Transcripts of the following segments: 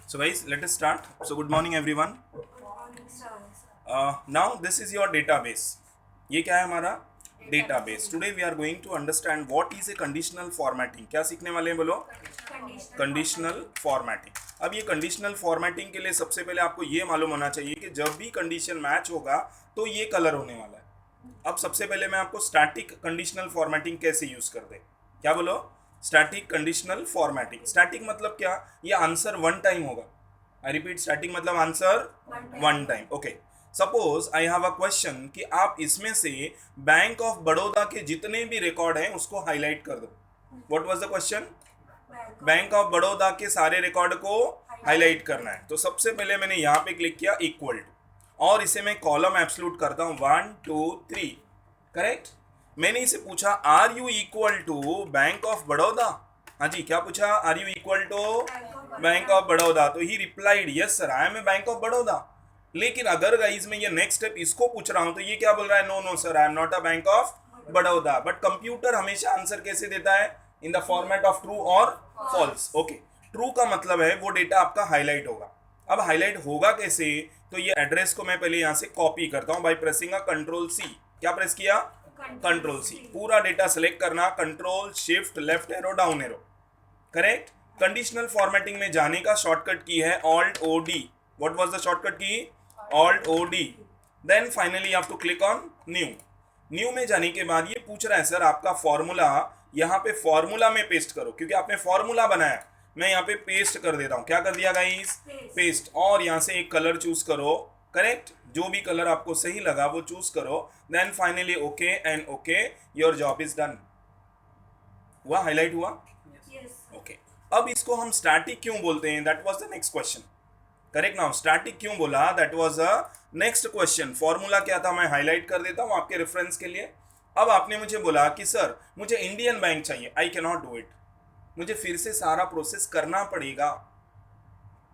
So guys, let us start. So good morning everyone. Now this is your database. ये क्या है हमारा database. Today we are going to understand what is a conditional formatting. क्या सीखने वाले हैं बोलो? Conditional formatting. अब ये कंडीशनल फॉर्मेटिंग के लिए सबसे पहले आपको ये मालूम होना चाहिए कि जब भी कंडीशन मैच होगा तो ये कलर होने वाला है. अब सबसे पहले मैं आपको स्टैटिक कंडीशनल फॉर्मेटिंग कैसे यूज कर दे. क्या बोलो? Static conditional formatting. स्टैटिक मतलब क्या? ये आंसर वन टाइम होगा. आई रिपीट, स्टैटिक मतलब answer one time. Okay, suppose I have a question कि आप इसमें से बैंक ऑफ बड़ौदा के जितने भी रिकॉर्ड हैं उसको हाईलाइट कर दो. What was the question? Bank of Baroda के सारे रिकॉर्ड को हाईलाइट करना है. तो सबसे पहले मैंने यहाँ पे क्लिक किया इक्वल टू, और इसे मैं कॉलम एब्सोल्यूट करता हूँ 1 2 3. करेक्ट. मैंने इसे पूछा are you equal to Bank of Baroda. हाँ जी, क्या पूछा? Are you equal to Bank of Baroda. तो he replied yes sir I am a Bank of Baroda. लेकिन अगर गाइस मैं ये नेक्स्ट स्टेप इसको पूछ रहा हूं तो ये क्या बोल रहा है? No no sir I am not a bank of Baroda. But computer हमेशा आंसर कैसे देता है? In the format of true और फॉल्स. ओके, ट्रू का मतलब है वो डेटा आपका हाईलाइट होगा. अब हाईलाइट होगा कैसे? तो ये एड्रेस को मैं पहले यहां से कॉपी करता हूं by pressing a control C. क्या प्रेस किया? Control C. पूरा डेटा सेलेक्ट करना, control shift left arrow down arrow. Correct. Conditional formatting में जाने का शॉर्टकट की है alt O D. What was the shortcut key? Alt O D. Then finally you have to click on new. New में जाने के बाद ये पूछ रहा है सर आपका फॉर्मूला यहाँ पे फॉर्मूला में पेस्ट करो, क्योंकि आपने फॉर्मूला बनाया. मैं यहाँ पे पेस्ट कर देता हूँ. क्या कर दिया गाइस? पेस्ट. और यहाँ से एक कलर चूज करो. करेक्ट. जो भी कलर आपको सही लगा वो चूज करो. Then finally okay and okay, your job is done. हुआ? हाईलाइट हुआ? ओके. अब इसको हम स्टैटिक क्यों बोलते हैं? That was the next question. Correct. Now static क्यों बोला? That was a next question. Formula क्या था मैं हाईलाइट कर देता हूं आपके रेफरेंस के लिए. अब आपने मुझे बोला कि सर मुझे इंडियन बैंक चाहिए. I can not do it. मुझे फिर से सारा प्रोसेस करना पड़ेगा.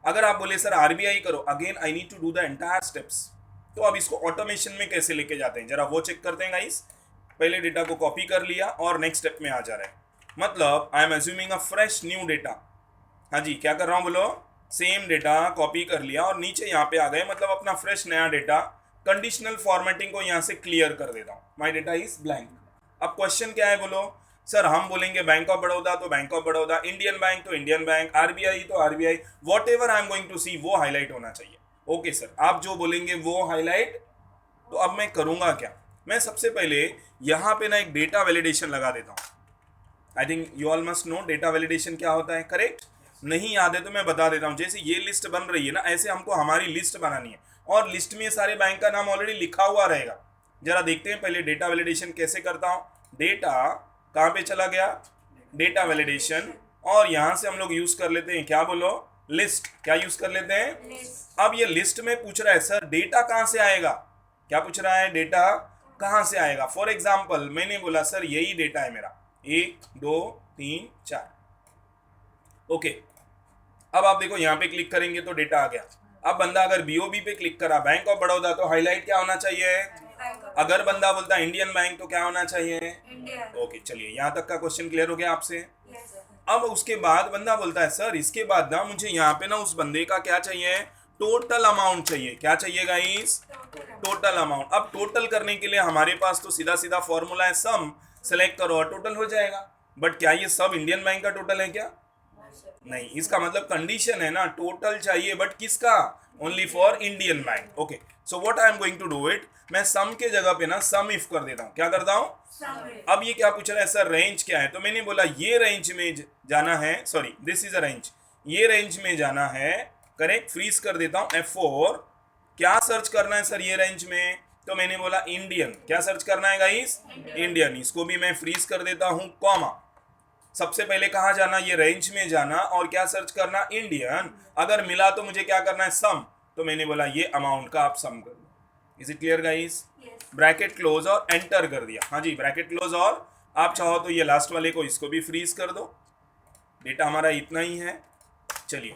अगर आप बोले सर आरबीआई करो, again I need to do the entire steps. तो अब इसको ऑटोमेशन में कैसे लेके जाते हैं जरा वो चेक करते हैं गाइस. पहले डेटा को कॉपी कर लिया और नेक्स्ट स्टेप में आ जा रहा है. मतलब I am assuming a fresh new data. हाँ जी, क्या कर रहा हूँ बोलो? सेम डेटा कॉपी कर लिया और नीचे यहाँ पे आ गए, मतलब अपना फ्रेश नया डेटा. कंडीशनल फॉर्मेटिंग को यहाँ से क्लियर कर देता हूँ. My data is blank. अब क्वेश्चन क्या है बोलो? सर हम बोलेंगे बैंक ऑफ बड़ौदा तो Bank of Baroda, Indian Bank तो इंडियन बैंक, आरबीआई तो RBI. Whatever I am going to see वो हाईलाइट होना चाहिए. ओके सर, आप जो बोलेंगे वो हाईलाइट. तो अब मैं करूंगा क्या? मैं सबसे पहले यहाँ पे ना एक डेटा वैलिडेशन लगा देता हूँ. I think you all must know data validation क्या होता है. करेक्ट. नहीं याद है तो मैं बता देता हूँ. जैसे ये लिस्ट बन रही है ना, ऐसे हमको हमारी लिस्ट बनानी है और लिस्ट में सारे बैंक का नाम ऑलरेडी लिखा हुआ रहेगा. जरा देखते हैं पहले डेटा वैलिडेशन कैसे करता हूँ. डेटा कहाँ पे चला गया? Data validation. और यहाँ से हम लोग यूज कर लेते हैं क्या बोलो? लिस्ट. क्या यूज कर लेते हैं? अब ये लिस्ट में पूछ रहा है सर डेटा कहाँ से आएगा. क्या पूछ रहा है? डेटा कहाँ से आएगा. फॉर एग्जाम्पल मैंने बोला सर यही डेटा है मेरा, 1 2 3 4. ओके. अब आप देखो यहाँ पे क्लिक करेंगे तो डेटा आ गया. अब बंदा अगर बीओबी पे क्लिक करा बैंक ऑफ बड़ौदा तो हाईलाइट क्या होना चाहिए? अगर बंदा बोलता इंडियन बैंक तो क्या होना चाहिए? ओके, चलिए यहाँ तक का क्वेश्चन क्लियर हो गया आपसे. अब उसके बाद बंदा बोलता है सर इसके बाद ना मुझे यहाँ पे ना उस बंदे का क्या चाहिए? टोटल अमाउंट चाहिए. क्या चाहिए गाइस? Total amount. अब टोटल करने के लिए हमारे पास तो सीधा सीधा फॉर्मूला है सम. सेलेक्ट करो और टोटल हो जाएगा. बट क्या ये सब इंडियन बैंक का टोटल है क्या? नहीं. इसका मतलब कंडीशन है ना, टोटल चाहिए बट किसका? Only for Indian bank. Okay, so what I am going to do it, मैं सम के जगह पे ना सम इफ कर देता हूँ. क्या करता हूँ? अब ये क्या पूछ रहा है सर रेंज क्या है, तो मैंने बोला ये रेंज में जाना है. Sorry, this is a range. ये रेंज में जाना है. करेक्ट. फ्रीज कर देता हूँ F4. क्या सर्च करना है सर ये रेंज में, तो मैंने बोला इंडियन. क्या सर्च करना है गाइस? इंडियन. इसको भी मैं फ्रीज कर देता हूँ कॉमा. सबसे पहले कहाँ जाना? ये रेंज में जाना और क्या सर्च करना? इंडियन. अगर मिला तो मुझे क्या करना है? सम. तो मैंने बोला ये अमाउंट का आप सम कर दो. Is it clear guys? Bracket close और एंटर कर दिया. हाँ जी, ब्रैकेट क्लोज. और आप चाहो तो ये लास्ट वाले को इसको भी फ्रीज कर दो. डेटा हमारा इतना ही है. चलिए,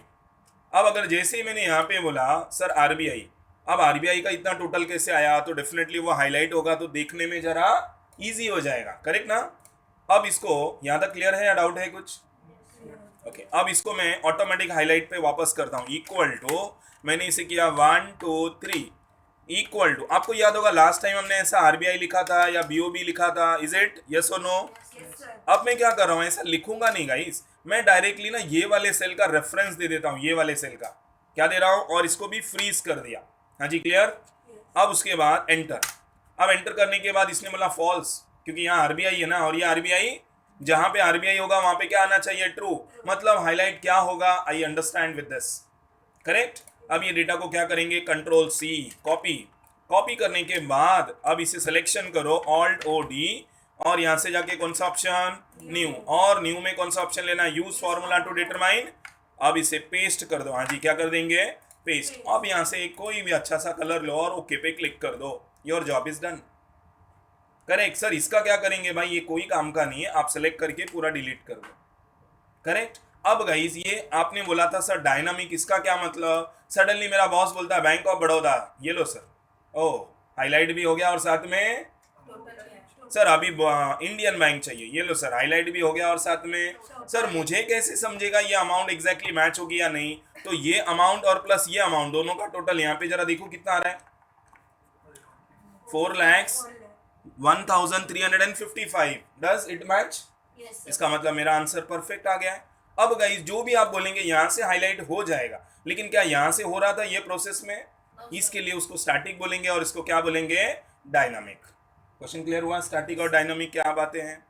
अब अगर जैसे ही मैंने यहाँ पे बोला सर आरबीआई, अब आरबीआई का इतना टोटल कैसे आया, तो डेफिनेटली वो हाईलाइट होगा तो देखने में जरा इजी हो जाएगा. करेक्ट ना? अब इसको यहाँ तक क्लियर है या डाउट है कुछ? ओके अब इसको मैं ऑटोमेटिक हाईलाइट पे वापस करता हूँ, इक्वल टू, मैंने इसे किया 1 2 3, इक्वल टू, आपको याद होगा लास्ट टाइम हमने ऐसा आरबीआई लिखा था या बीओबी लिखा था, इज इट यस और नो? अब मैं क्या कर रहा हूँ, ऐसा लिखूंगा नहीं गाइस, मैं डायरेक्टली ना ये वाले सेल का रेफरेंस दे देता हूँ, ये वाले सेल का क्या दे रहा हूँ, और इसको भी फ्रीज कर दिया। हाँ जी क्लियर। अब उसके बाद एंटर, अब एंटर करने के बाद इसने बोला फॉल्स, क्योंकि यहाँ आरबीआई है ना, और ये आरबीआई, जहां पे आरबीआई होगा वहां पे क्या आना चाहिए, ट्रू, मतलब हाईलाइट क्या होगा, I understand with this, correct. अब ये डेटा को क्या करेंगे, कंट्रोल सी, कॉपी, कॉपी करने के बाद अब इसे सिलेक्शन करो, ऑल्ट ओ डी, और यहां से जाके कौन सा ऑप्शन, न्यू, और न्यू में कौन सा ऑप्शन लेना, यूज फॉर्मूला टू डिटरमाइन। अब इसे पेस्ट कर दो, हाँ जी क्या कर देंगे, पेस्ट। अब यहां से कोई भी अच्छा सा कलर लो और ओके पे क्लिक कर दो, your job is done. Correct sir, इसका क्या करेंगे भाई, ये कोई काम का नहीं है, आप सेलेक्ट करके पूरा डिलीट कर दो, करेक्ट। अब गाइस ये आपने बोला था सर डायनामिक, इसका क्या मतलब, सडनली मेरा बॉस बोलता है बैंक ऑफ बड़ौदा, ये लो सर, ओ हाईलाइट भी हो गया और साथ में सर अभी इंडियन बैंक चाहिए, ये लो सर हाईलाइट भी हो गया और साथ में, सर मुझे कैसे समझेगा ये अमाउंट एग्जैक्टली मैच होगी या नहीं, तो ये अमाउंट और प्लस ये अमाउंट दोनों का टोटल यहाँ पे जरा देखो कितना आ रहा है, 4,1355, डज इट मैच? इसका मतलब मेरा आंसर परफेक्ट आ गया है। अब गाइस जो भी आप बोलेंगे यहाँ से हाईलाइट हो जाएगा, लेकिन क्या यहाँ से हो रहा था ये प्रोसेस में, इसके लिए उसको स्टैटिक बोलेंगे और इसको क्या बोलेंगे, डायनामिक। क्वेश्चन क्लियर हुआ, स्टैटिक और डायनामिक क्या बातें हैं।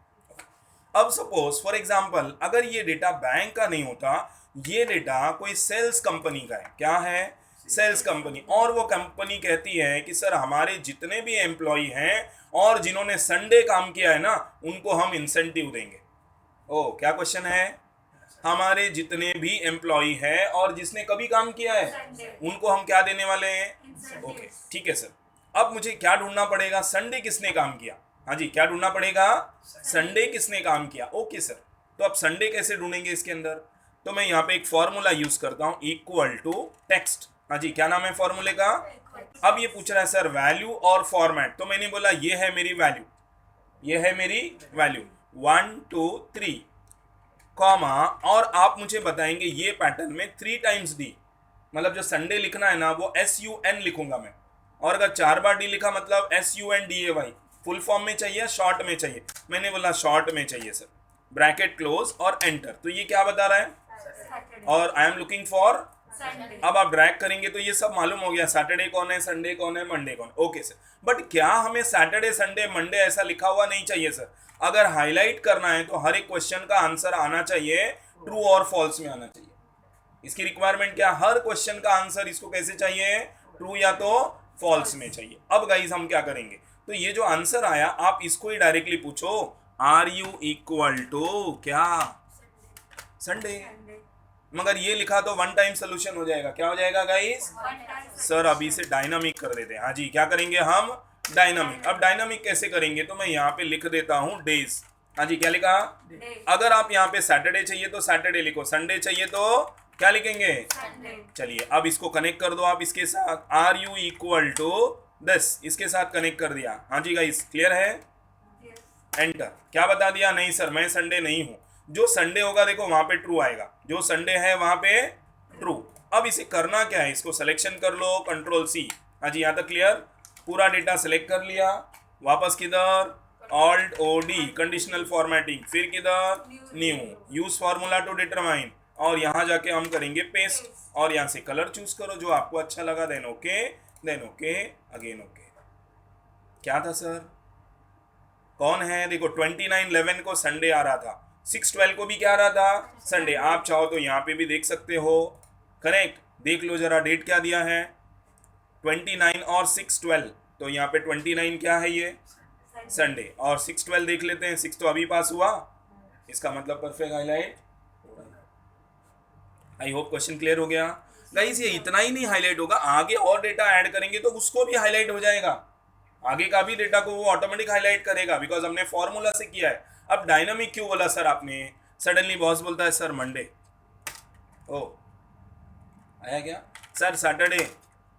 अब सपोज फॉर एग्जांपल अगर ये डेटा बैंक का नहीं होता, ये डेटा कोई सेल्स कंपनी का है, क्या है, सेल्स कंपनी, और वो कंपनी कहती है कि सर हमारे जितने भी एम्प्लॉय हैं और जिन्होंने संडे काम किया है ना, उनको हम इंसेंटिव देंगे। ओ क्या क्वेश्चन है, हमारे जितने भी एम्प्लॉय हैं और जिसने कभी काम किया है उनको हम क्या देने वाले हैं, ओके ठीक है सर। अब मुझे क्या ढूंढना पड़ेगा, संडे किसने काम किया, हाँ जी क्या ढूंढना पड़ेगा, संडे किसने काम किया, ओके सर। तो अब संडे कैसे ढूंढेंगे इसके अंदर, तो मैं यहाँ पे एक फॉर्मूला यूज करता हूँ, इक्वल टू टेक्स्ट, हाँ जी क्या नाम है फॉर्मूले का। अब ये पूछ रहा है सर वैल्यू और फॉर्मेट, तो मैंने बोला ये है मेरी वैल्यू, ये है मेरी वैल्यू 1 2 3 कॉमा, और आप मुझे बताएंगे ये पैटर्न में 3 टाइम्स डी, मतलब जो संडे लिखना है ना वो SUN लिखूंगा मैं, और अगर 4 बार डी लिखा मतलब SUNDAY, फुल फॉर्म में चाहिए शॉर्ट में चाहिए, मैंने बोला शॉर्ट में चाहिए सर, ब्रैकेट क्लोज और एंटर। तो ये क्या बता रहा है, और आई एम लुकिंग फॉर, अब आप ड्रैग करेंगे तो ये सब मालूम हो गया, सैटरडे कौन है, संडे कौन है, मंडे कौन, ओके सर। बट क्या हमें सैटरडे संडे मंडे ऐसा लिखा हुआ नहीं चाहिए सर, अगर हाईलाइट करना है तो हर एक क्वेश्चन का आंसर आना चाहिए ट्रू और फॉल्स में आना चाहिए, इसकी रिक्वायरमेंट क्या, हर क्वेश्चन का आंसर इसको कैसे चाहिए, ट्रू या तो फॉल्स में चाहिए। अब गाइस हम क्या करेंगे, तो ये जो आंसर आया आप इसको ही डायरेक्टली पूछो, आर यू इक्वल टू क्या, संडे, मगर ये लिखा तो वन टाइम सोल्यूशन हो जाएगा, क्या हो जाएगा गाइस, सर अभी से डायनामिक कर देते हैं, हाँ जी क्या करेंगे हम, डायनामिक। अब डायनामिक कैसे करेंगे, तो मैं यहाँ पे लिख देता हूँ डेज, हाँ जी क्या लिखा, अगर आप यहाँ पे सैटरडे चाहिए तो सैटरडे लिखो, संडे चाहिए तो क्या लिखेंगे, चलिए अब इसको कनेक्ट कर दो आप इसके साथ, are you equal to this, इसके साथ कनेक्ट कर दिया, हाँ जी गाइस क्लियर है, एंटर। क्या बता दिया, नहीं सर मैं संडे नहीं हूं, जो संडे होगा देखो वहां पे ट्रू आएगा, जो संडे है वहां पे ट्रू। अब इसे करना क्या है, इसको सिलेक्शन कर लो, कंट्रोल सी, हाँ जी यहाँ तक क्लियर, पूरा डेटा सिलेक्ट कर लिया, वापस किधर, alt O D conditional formatting, फिर किधर, new, use formula to determine, और यहाँ जाके हम करेंगे पेस्ट, और यहाँ से कलर चूज करो जो आपको अच्छा लगा, देन ओके अगेन ओके। क्या था सर, कौन है, देखो 29/11 को संडे आ रहा था, 6/12 को भी क्या आ रहा था, संडे, आप चाहो तो यहाँ पे भी देख सकते हो, करेक्ट, देख लो जरा डेट क्या दिया है, 29 और 6/12, तो यहाँ पे 29 क्या है ये, संडे, और 6/12 देख लेते हैं, 6 तो अभी पास हुआ, इसका मतलब perfect highlight. I hope question clear हो गया गाइस। ये इतना ही नहीं हाईलाइट होगा, आगे और डेटा ऐड करेंगे तो उसको भी हाईलाइट हो जाएगा, आगे का भी डेटा को वो ऑटोमेटिक हाईलाइट करेगा, बिकॉज हमने फॉर्मूला से किया है। अब डायनामिक क्यों बोला सर आपने, सडनली बॉस बोलता है सर मंडे, ओ आया क्या सर, सैटरडे,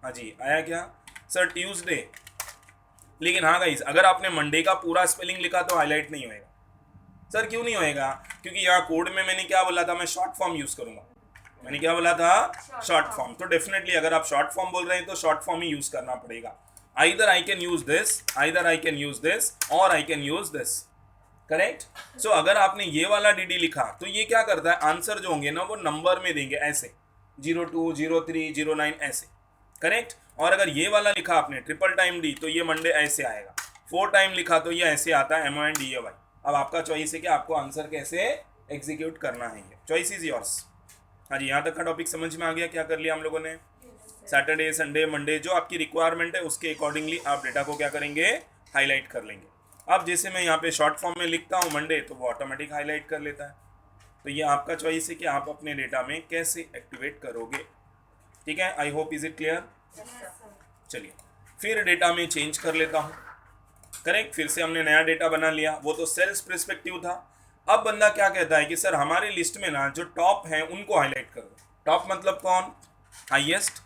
हाँ जी आया क्या सर, ट्यूसडे, लेकिन हाँ गाइस अगर आपने मंडे का पूरा स्पेलिंग लिखा तो हाईलाइट नहीं होएगा, सर क्यों नहीं होएगा? क्योंकि यहाँ कोड में मैंने क्या बोला था, मैं शॉर्ट फॉर्म यूज करूंगा। मैंने क्या बोला था? Short form. तो डेफिनेटली अगर आप शॉर्ट फॉर्म बोल रहे हैं तो शॉर्ट फॉर्म ही यूज करना पड़ेगा। Either I can use this, either I can use this, और I can use this. Correct? So अगर आपने ये वाला डी लिखा तो ये क्या करता है, आंसर जो होंगे ना वो नंबर में देंगे, ऐसे 02, 03, 09 ऐसे। करेक्ट? और अगर ये वाला लिखा आपने ट्रिपल टाइम डी तो ये मंडे ऐसे आएगा, 4 टाइम लिखा तो ये ऐसे आता है, MONDAY। अब आपका चॉइस है कि आपको आंसर कैसे एग्जीक्यूट करना है, ये चॉइस इज योर्स। हाँ जी, यहाँ तक का टॉपिक समझ में आ गया? क्या कर लिया हम लोगों ने? सैटरडे, संडे, मंडे जो आपकी रिक्वायरमेंट है उसके अकॉर्डिंगली आप डेटा को क्या करेंगे, हाईलाइट कर लेंगे। अब जैसे मैं यहाँ पे शॉर्ट फॉर्म में लिखता हूँ मंडे, तो वो ऑटोमेटिक हाईलाइट कर लेता है। तो ये आपका चॉइस है कि आप अपने डेटा में कैसे एक्टिवेट करोगे। ठीक है, I hope is it clear? चलिए फिर डेटा में चेंज कर लेता हूँ। करेक्ट? फिर से हमने नया डेटा बना लिया, वो तो सेल्स पर्सपेक्टिव था। अब बंदा क्या कहता है कि सर हमारी लिस्ट में ना जो टॉप है उनको हाईलाइट कर दो। टॉप मतलब कौन? हाईएस्ट।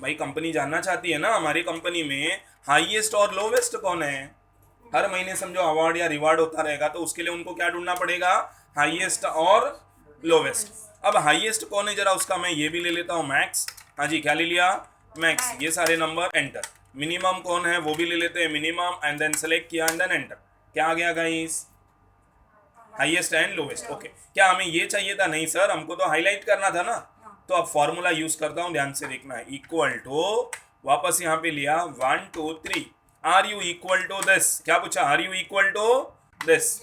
भाई कंपनी जानना चाहती है ना हमारी कंपनी में हाईएस्ट और लोवेस्ट कौन है। हर महीने समझो अवार्ड या रिवार्ड होता रहेगा, तो उसके लिए उनको क्या ढूंढना पड़ेगा, हाईएस्ट और लोवेस्ट। अब हाईएस्ट कौन है जरा उसका मैं ये भी ले लेता हूँ, मैक्स। हाँ जी, क्या ले लिया? मैक्स। ये सारे नंबर एंटर। मिनिमम कौन है वो भी ले लेते हैं, मिनिमम, एंड देन सेलेक्ट किया एंड देन एंटर। क्या आ गया guys? Highest and lowest. Okay, क्या हमें ये चाहिए था? नहीं सर, हमको तो हाईलाइट करना था ना। तो अब फॉर्मूला यूज करता हूँ, ध्यान से देखना है। इक्वल टू, वापस यहाँ पे लिया 1 2 3, are you equal to this. क्या पूछा? Are you equal to this.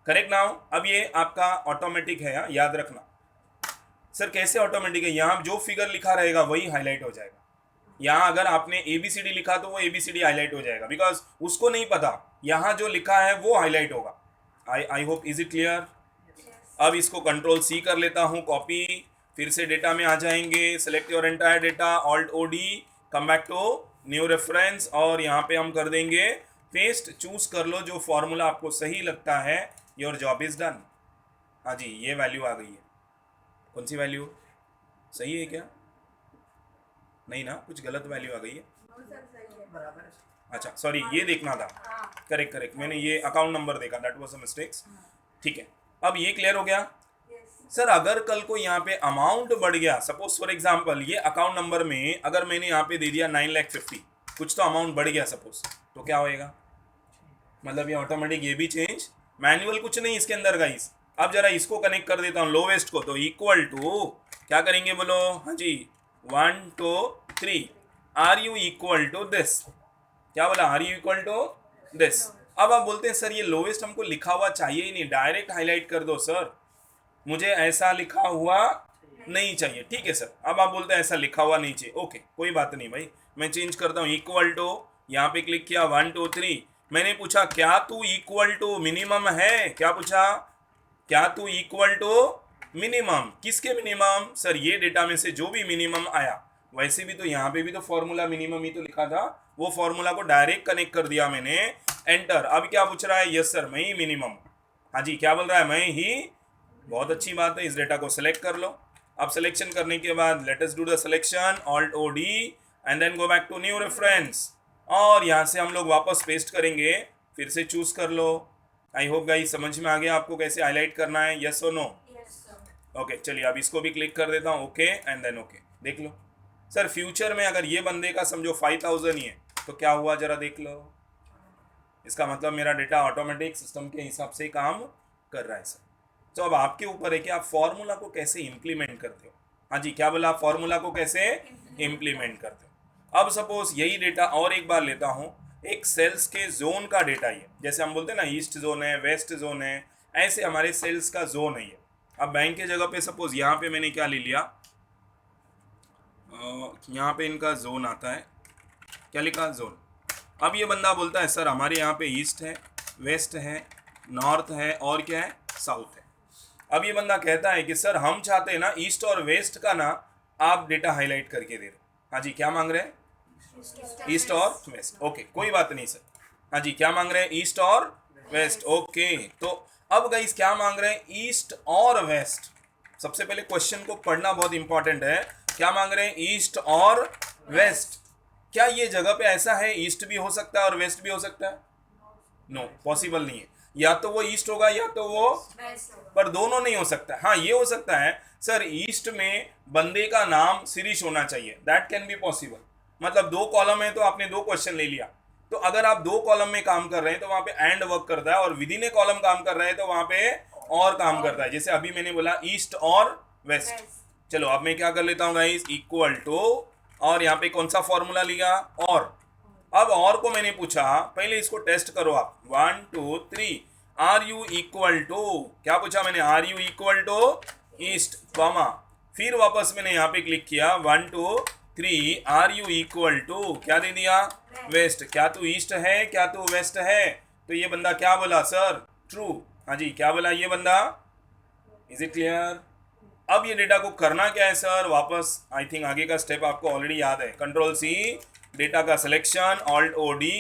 Correct now? अब ये आपका ऑटोमेटिक है, याद रखना। सर कैसे ऑटोमेटिक है? यहाँ जो फिगर लिखा रहेगा वही हाईलाइट हो जाएगा। यहाँ अगर आपने ABCD लिखा तो वो ABCD हाईलाइट हो जाएगा, बिकॉज उसको नहीं पता, यहाँ जो लिखा है वो हाईलाइट होगा। I hope is it clear? अब इसको Ctrl+C कर लेता हूँ, कॉपी। फिर से डेटा में आ जाएंगे, select your entire data, Alt+OD, come back to new reference, और यहाँ पे हम कर देंगे पेस्ट। चूज कर लो जो फॉर्मूला आपको सही लगता है, योर जॉब इज डन। हाँ जी, ये वैल्यू आ गई है। कौन सी वैल्यू? सही है क्या? नहीं ना, कुछ गलत वैल्यू आ गई है। अच्छा सॉरी, ये देखना था। करेक्ट करेक्ट, मैंने ये अकाउंट नंबर देखा, दैट वाज अ मिस्टेक्स। ठीक है, अब ये क्लियर हो गया। सर अगर कल को यहाँ पे अमाउंट बढ़ गया, सपोज फॉर एग्जांपल ये अकाउंट नंबर में अगर मैंने यहाँ पे दे दिया 9,50,000, कुछ तो अमाउंट बढ़ गया सपोज, तो क्या होएगा? मतलब ये ऑटोमेटिक ये भी चेंज, मैनुअल कुछ नहीं इसके अंदर गाइस। अब जरा इसको कनेक्ट कर देता हूँ लोवेस्ट को, तो इक्वल टू क्या करेंगे बोलो? हाँ जी, 1 2 3, are you equal to this. क्या बोला? Are you equal to this. अब आप बोलते हैं सर ये लोवेस्ट हमको लिखा हुआ चाहिए ही नहीं, डायरेक्ट हाईलाइट कर दो सर, मुझे ऐसा लिखा हुआ नहीं चाहिए। ठीक है सर, अब आप बोलते हैं ऐसा लिखा हुआ नहीं चाहिए, ओके कोई बात नहीं भाई, मैं चेंज करता हूँ। इक्वल टू, यहाँ पे क्लिक किया, 1 2 3, मैंने पूछा क्या तू इक्वल टू मिनिमम है? क्या पूछा? क्या तू इक्वल टू मिनिमम? किसके मिनिमम? सर ये डेटा में से जो भी मिनिमम आया। वैसे भी तो यहाँ पे भी तो फॉर्मूला मिनिमम ही तो लिखा था, वो फॉर्मूला को डायरेक्ट कनेक्ट कर दिया मैंने, एंटर। अब क्या पूछ रहा है? यस सर मैं ही मिनिमम। हाँ जी, क्या बोल रहा है? मैं ही। बहुत अच्छी बात है, इस डेटा को सिलेक्ट कर लो। अब सिलेक्शन करने के बाद let us do the selection, Alt+OD, and then go back to new reference, और यहाँ से हम लोग वापस पेस्ट करेंगे। फिर से चूज कर लो। आई होप गाइस समझ में आ गया आपको कैसे हाईलाइट करना है, यस और नो? ओके चलिए, अब इसको भी क्लिक कर देता हूँ, ओके एंड देन ओके। देख लो सर, फ्यूचर में अगर ये बंदे का समझो 5,000 ही है तो क्या हुआ जरा देख लो। इसका मतलब मेरा डेटा ऑटोमेटिक सिस्टम के हिसाब से काम कर रहा है सर। तो अब आपके ऊपर है कि आप फॉर्मूला को कैसे इम्प्लीमेंट करते हो। हाँ जी, क्या बोला? फॉर्मूला को कैसे इम्प्लीमेंट करते हो। अब सपोज यही डेटा और एक बार लेता हूँ, एक सेल्स के जोन का डेटा ये, जैसे हम बोलते हैं ना ईस्ट जोन है, वेस्ट जोन है, ऐसे हमारे सेल्स का जोन है ये। अब बैंक के जगह पे सपोज यहाँ पे मैंने क्या ले लिया, यहाँ पे इनका जोन आता है, क्या लिखा? जोन। अब ये बंदा बोलता है सर हमारे यहाँ पे ईस्ट है, वेस्ट है, नॉर्थ है, और क्या है? साउथ है। अब ये बंदा कहता है कि सर हम चाहते हैं ना ईस्ट और वेस्ट का ना आप डेटा हाईलाइट करके दे दो। हाँ जी, क्या मांग रहे हैं? ईस्ट और वेस्ट। ओके कोई बात नहीं सर। हाँ जी, क्या मांग रहे हैं? ईस्ट और वेस्ट। ओके, तो अब गाइस क्या मांग रहे हैं? ईस्ट और वेस्ट। सबसे पहले क्वेश्चन को पढ़ना बहुत इंपॉर्टेंट है। क्या मांग रहे हैं? ईस्ट और वेस्ट। क्या ये जगह पे ऐसा है ईस्ट भी हो सकता है और वेस्ट भी हो सकता है? नो, पॉसिबल नहीं है। या तो वो ईस्ट होगा या तो वो वेस्ट होगा। पर दोनों नहीं हो सकता। हाँ ये हो सकता है सर ईस्ट में बंदे का नाम शिरीष होना चाहिए, दैट कैन बी पॉसिबल। मतलब 2 कॉलम है तो आपने 2 क्वेश्चन ले लिया। तो अगर आप 2 कॉलम में काम कर रहे हैं तो वहां पे एंड वर्क करता है, और विद इन ए कॉलम काम कर रहे हैं तो वहां पे और काम करता है। जैसे अभी मैंने बोला ईस्ट और वेस्ट। चलो अब मैं क्या कर लेता हूँ गाइस, इक्वल टू, और यहाँ पे कौन सा फॉर्मूला लिया, और। अब और को मैंने पूछा, पहले इसको टेस्ट करो आप, 1 2 3, आर यू इक्वल टू, क्या पूछा मैंने, are you equal to east, comma, फिर वापस मैंने यहाँ पे क्लिक किया 1 2 3, आर यू इक्वल टू, क्या दे दिया, वेस्ट। क्या तू ईस्ट है, क्या तू वेस्ट है? तो ये बंदा क्या बोला सर, ट्रू। हाँ जी, क्या बोला ये बंदा, इज इट क्लियर? अब ये डेटा को करना क्या है सर, वापस आई थिंक आगे का स्टेप आपको ऑलरेडी याद है, कंट्रोल सी, डेटा का सिलेक्शन, ऑल्ट ओ डी,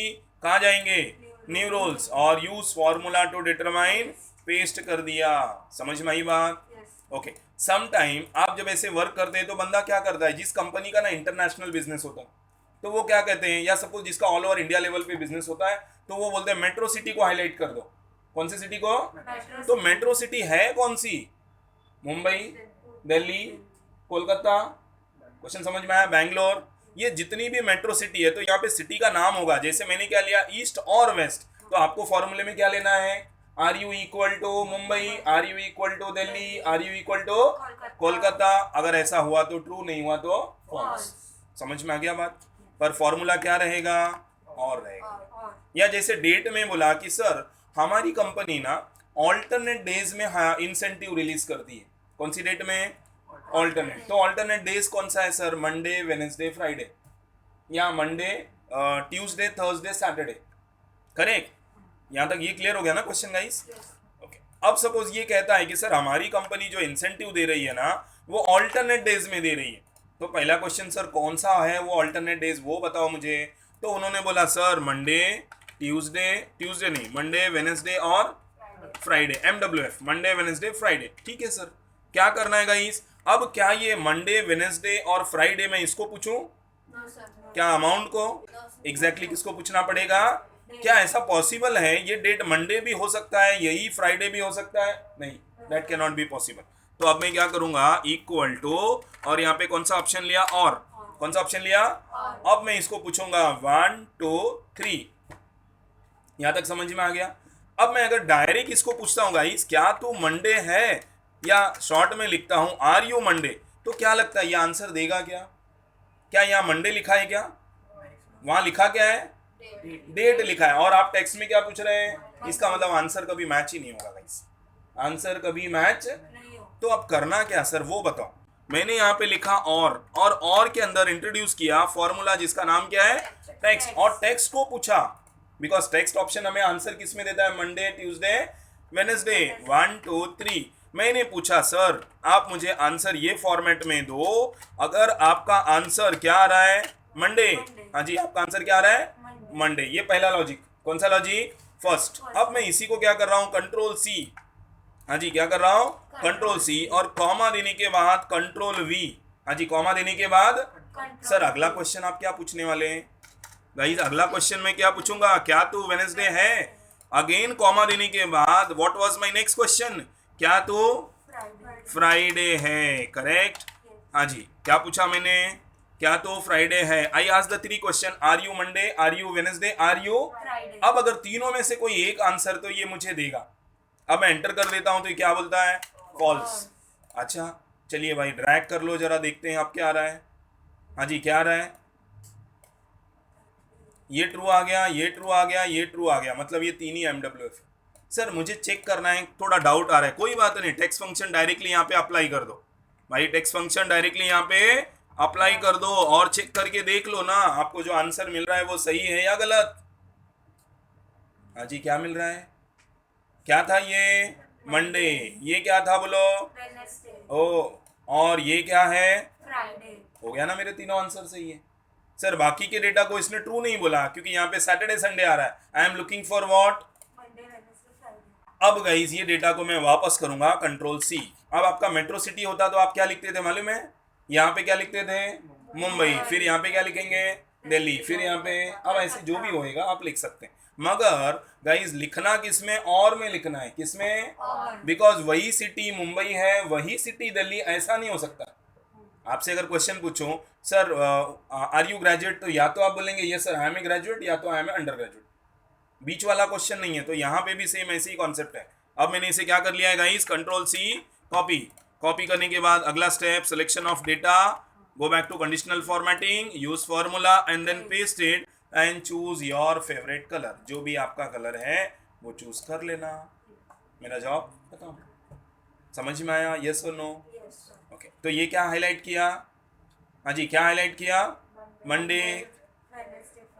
कहाँ जाएंगे, न्यू रोल्स, और use formula to determine, paste कर दिया। समझ में आई बात? ओके। सम टाइम आप जब ऐसे वर्क करते हैं तो बंदा क्या करता है, जिस कंपनी का ना इंटरनेशनल बिजनेस होता है तो वो क्या कहते हैं, या सपोज जिसका ऑल ओवर इंडिया लेवल पे बिजनेस होता है तो वो बोलते हैं मेट्रो सिटी को हाईलाइट कर दो। कौन सी सिटी को? तो मेट्रो सिटी है कौन सी, मुंबई, दिल्ली, कोलकाता, क्वेश्चन समझ में आया, बैंगलोर, ये जितनी भी मेट्रो सिटी है तो यहाँ पे सिटी का नाम होगा। जैसे मैंने क्या लिया, ईस्ट और वेस्ट, तो आपको फॉर्मूले में क्या लेना है, are you equal to Mumbai, are you equal to Delhi, are you equal to Kolkata. अगर ऐसा हुआ तो ट्रू, नहीं हुआ तो फॉल्स। समझ में आ गया बात? पर फॉर्मूला क्या रहेगा, और रहेगा। या जैसे डेट में बोला कि सर हमारी कंपनी ना ऑल्टरनेट डेज में इंसेंटिव रिलीज करती है। कौन सी डेट में, ऑल्टरनेट। तो ऑल्टरनेट डेज कौन सा है सर, मंडे, वेनेसडे, फ्राइडे, या Monday, Tuesday, Thursday, Saturday. Correct? यहाँ तक ये क्लियर हो गया ना क्वेश्चन गाइस? ओके। अब सपोज ये कहता है कि सर हमारी कंपनी जो इंसेंटिव दे रही है ना वो ऑल्टरनेट डेज में दे रही है। तो पहला क्वेश्चन सर कौन सा है वो ऑल्टरनेट डेज, वो बताओ मुझे। तो उन्होंने बोला सर मंडे, ट्यूसडे नहीं, मंडे, वेनेसडे और Friday, MWF, Monday, Wednesday, Friday. ठीक है सर, क्या करना है गाइस, अब क्या ये मंडे, वेनेसडे और फ्राइडे में इसको पूछूं, क्या अमाउंट को, एग्जैक्टली किसको पूछना पड़ेगा? क्या ऐसा पॉसिबल है ये डेट मंडे भी हो सकता है, यही फ्राइडे भी हो सकता है? नहीं, that can not be possible. तो अब मैं क्या करूंगा, इक्वल टू, और यहाँ पे कौन सा ऑप्शन लिया, और। कौन सा ऑप्शन लिया? अब मैं इसको पूछूंगा 1 2 3। यहां तक समझ में आ गया? अब मैं अगर डायरेक्ट इसको पूछता हूँ गाइस, क्या तू मंडे है, या शॉर्ट में लिखता हूं आर यू मंडे, तो क्या लगता है ये आंसर देगा क्या? क्या यहाँ मंडे लिखा है क्या? वहां लिखा क्या है, डेट लिखा है। और आप टेक्स्ट में क्या पूछ रहे हैं, इसका मतलब आंसर कभी मैच ही नहीं होगा गाइस, आंसर कभी मैच। तो अब करना क्या सर वो बताओ। मैंने यहाँ पे लिखा और के अंदर इंट्रोड्यूस किया फॉर्मूला जिसका नाम क्या है, टेक्स्ट, और टेक्स्ट को पूछा, बिकॉज टेक्स्ट ऑप्शन हमें आंसर किस में देता है, मंडे, ट्यूसडे, वेनेसडे, 1 2 3। मैंने पूछा सर आप मुझे आंसर ये फॉर्मेट में दो, अगर आपका आंसर क्या आ रहा है, मंडे, हाँ जी आपका आंसर क्या आ रहा है, मंडे। ये पहला लॉजिक, कौन सा लॉजिक, फर्स्ट। अब मैं इसी को क्या कर रहा हूँ, कंट्रोल सी, हाँ जी क्या कर रहा हूँ, कंट्रोल सी, और कॉमा देने के बाद कंट्रोल वी, हाँ जी कॉमा देने के बाद। सर अगला क्वेश्चन आप क्या पूछने वाले हैं गाइस, अगला क्वेश्चन में क्या पूछूंगा, क्या तू वेनेसडे है, अगेन कॉमा देने के बाद what was my next question, क्या तू फ्राइडे है, करेक्ट। हाँ जी क्या पूछा मैंने, क्या तो फ्राइडे है। I ask the 3 question, are you Monday, are you Wednesday, are you. अब अगर तीनों में से कोई एक आंसर तो ये मुझे देगा। अब मैं एंटर कर देता हूं तो ये क्या बोलता है, फॉल्स। अच्छा चलिए भाई ड्रैग कर लो जरा, देखते हैं अब क्या आ रहा है। हाँ जी क्या आ रहा है, ये ट्रू आ गया, ये ट्रू आ गया, ये ट्रू आ गया, मतलब ये 3 ही MWF। सर मुझे चेक करना है, थोड़ा डाउट आ रहा है, कोई बात नहीं, टेक्स्ट फंक्शन डायरेक्टली यहाँ पे अप्लाई कर दो भाई, टेक्स्ट फंक्शन डायरेक्टली यहाँ पे अप्लाई कर दो और चेक करके देख लो ना आपको जो आंसर मिल रहा है वो सही है या गलत। हाँ जी क्या मिल रहा है, क्या था ये, मंडे, ये क्या था बोलो, ओ, और ये क्या है, फ्राइडे। हो गया ना, मेरे तीनों आंसर सही है। सर बाकी के डेटा को इसने ट्रू नहीं बोला क्योंकि यहाँ पे सैटरडे संडे आ रहा है, I am looking for what. अब गाइस ये डेटा को मैं वापस करूंगा कंट्रोल सी। अब आपका मेट्रो सिटी होता तो आप क्या लिखते थे मालूम है, यहाँ पे क्या लिखते थे, मुंबई, फिर यहाँ पे क्या लिखेंगे, दिल्ली, फिर यहाँ पे अब ऐसे जो भी होएगा आप लिख सकते हैं, मगर गाइज लिखना किसमें, और में लिखना है, किसमें, बिकॉज वही सिटी मुंबई है, वही सिटी दिल्ली, ऐसा नहीं हो सकता। आपसे अगर क्वेश्चन पूछूं सर आर यू ग्रेजुएट, तो या तो आप बोलेंगे yes sir I am a graduate, या तो I am a undergraduate, बीच वाला क्वेश्चन नहीं है। तो यहाँ पे भी सेम ऐसे ही कॉन्सेप्ट है। अब मैंने इसे क्या कर लिया है guys, control C, copy. Copy करने के बाद अगला step selection of data, go back to conditional formatting, use formula and then paste it and choose your favourite colour. जो भी आपका कलर है वो चूज कर लेना। मेरा जवाब बताओ, समझ में आया, यस और नो? ओके, तो ये क्या हाईलाइट किया, हाँ जी क्या हाईलाइट किया, मंडे,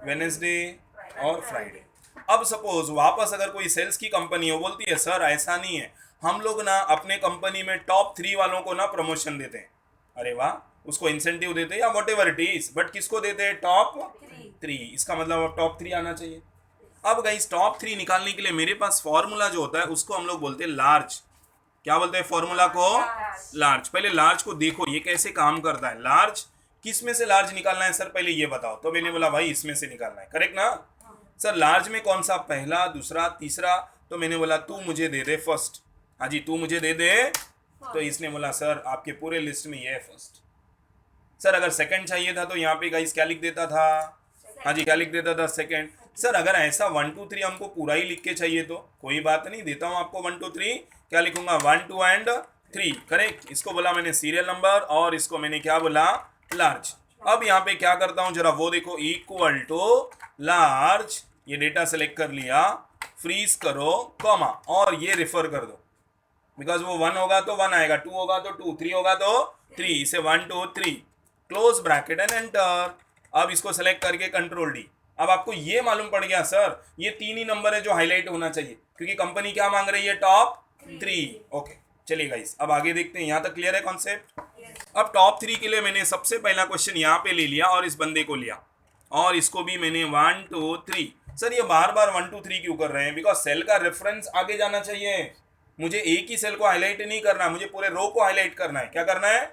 वेनेसडे और फ्राइडे। अब सपोज वापस अगर कोई सेल्स की कंपनी हो, बोलती है सर ऐसा नहीं है, हम लोग ना अपने कंपनी में टॉप 3 वालों को ना प्रमोशन देते हैं, अरे वाह, उसको इंसेंटिव देते हैं या what ever it is, but किसको देते हैं, टॉप 3। इसका मतलब अब टॉप 3 आना चाहिए। अब गाइस टॉप 3 निकालने के लिए मेरे पास फॉर्मूला जो होता है उसको हम लोग बोलते हैं लार्ज। क्या बोलते हैं फॉर्मूला को, लार्ज। पहले लार्ज को देखो ये कैसे काम करता है। लार्ज किस में से लार्ज निकालना है सर, पहले ये बताओ। तो मैंने बोला भाई इसमें से निकालना है, करेक्ट ना सर। लार्ज में कौन सा, पहला, दूसरा, तीसरा। तो मैंने बोला तू मुझे दे दे फर्स्ट, हाँ जी तू मुझे दे दे। तो इसने बोला सर आपके पूरे लिस्ट में ये है फर्स्ट। सर अगर सेकंड चाहिए था तो यहाँ पे गाइस क्या लिख देता था, हाँ जी क्या लिख देता था, सेकंड। सर अगर ऐसा 1 2 3 हमको पूरा ही लिख के चाहिए तो कोई बात नहीं, देता हूँ आपको 1 2 3। क्या लिखूंगा, 1 2 एंड 3, करेक्ट। इसको बोला मैंने सीरियल नंबर और इसको मैंने क्या बोला, लार्ज। अब यहाँ पे क्या करता हूँ जरा वो देखो, इक्वल टू लार्ज, ये डेटा सेलेक्ट कर लिया, फ्रीज करो, कॉमा, और ये रेफर कर दो, बिकॉज वो 1 होगा तो 1 आएगा, 2 होगा तो 2, 3 होगा तो 3, इसे 1 2 3, क्लोज ब्रैकेट एंड एंटर। अब इसको सेलेक्ट करके कंट्रोल डी। अब आपको ये मालूम पड़ गया सर ये 3 ही नंबर है जो हाईलाइट होना चाहिए, क्योंकि कंपनी क्या मांग रही है, टॉप 3। ओके चलिए गाइस अब आगे देखते हैं, यहाँ तक क्लियर है कॉन्सेप्ट। अब टॉप 3 के लिए मैंने सबसे पहला क्वेश्चन यहाँ पे ले लिया और इस बंदे को लिया, और इसको भी मैंने 1 2 3। सर ये बार बार 1 2 3 क्यों कर रहे हैं, बिकॉज सेल का रेफरेंस आगे जाना चाहिए, मुझे एक ही सेल को हाईलाइट नहीं करना, मुझे पूरे रो को हाईलाइट करना है। क्या करना है,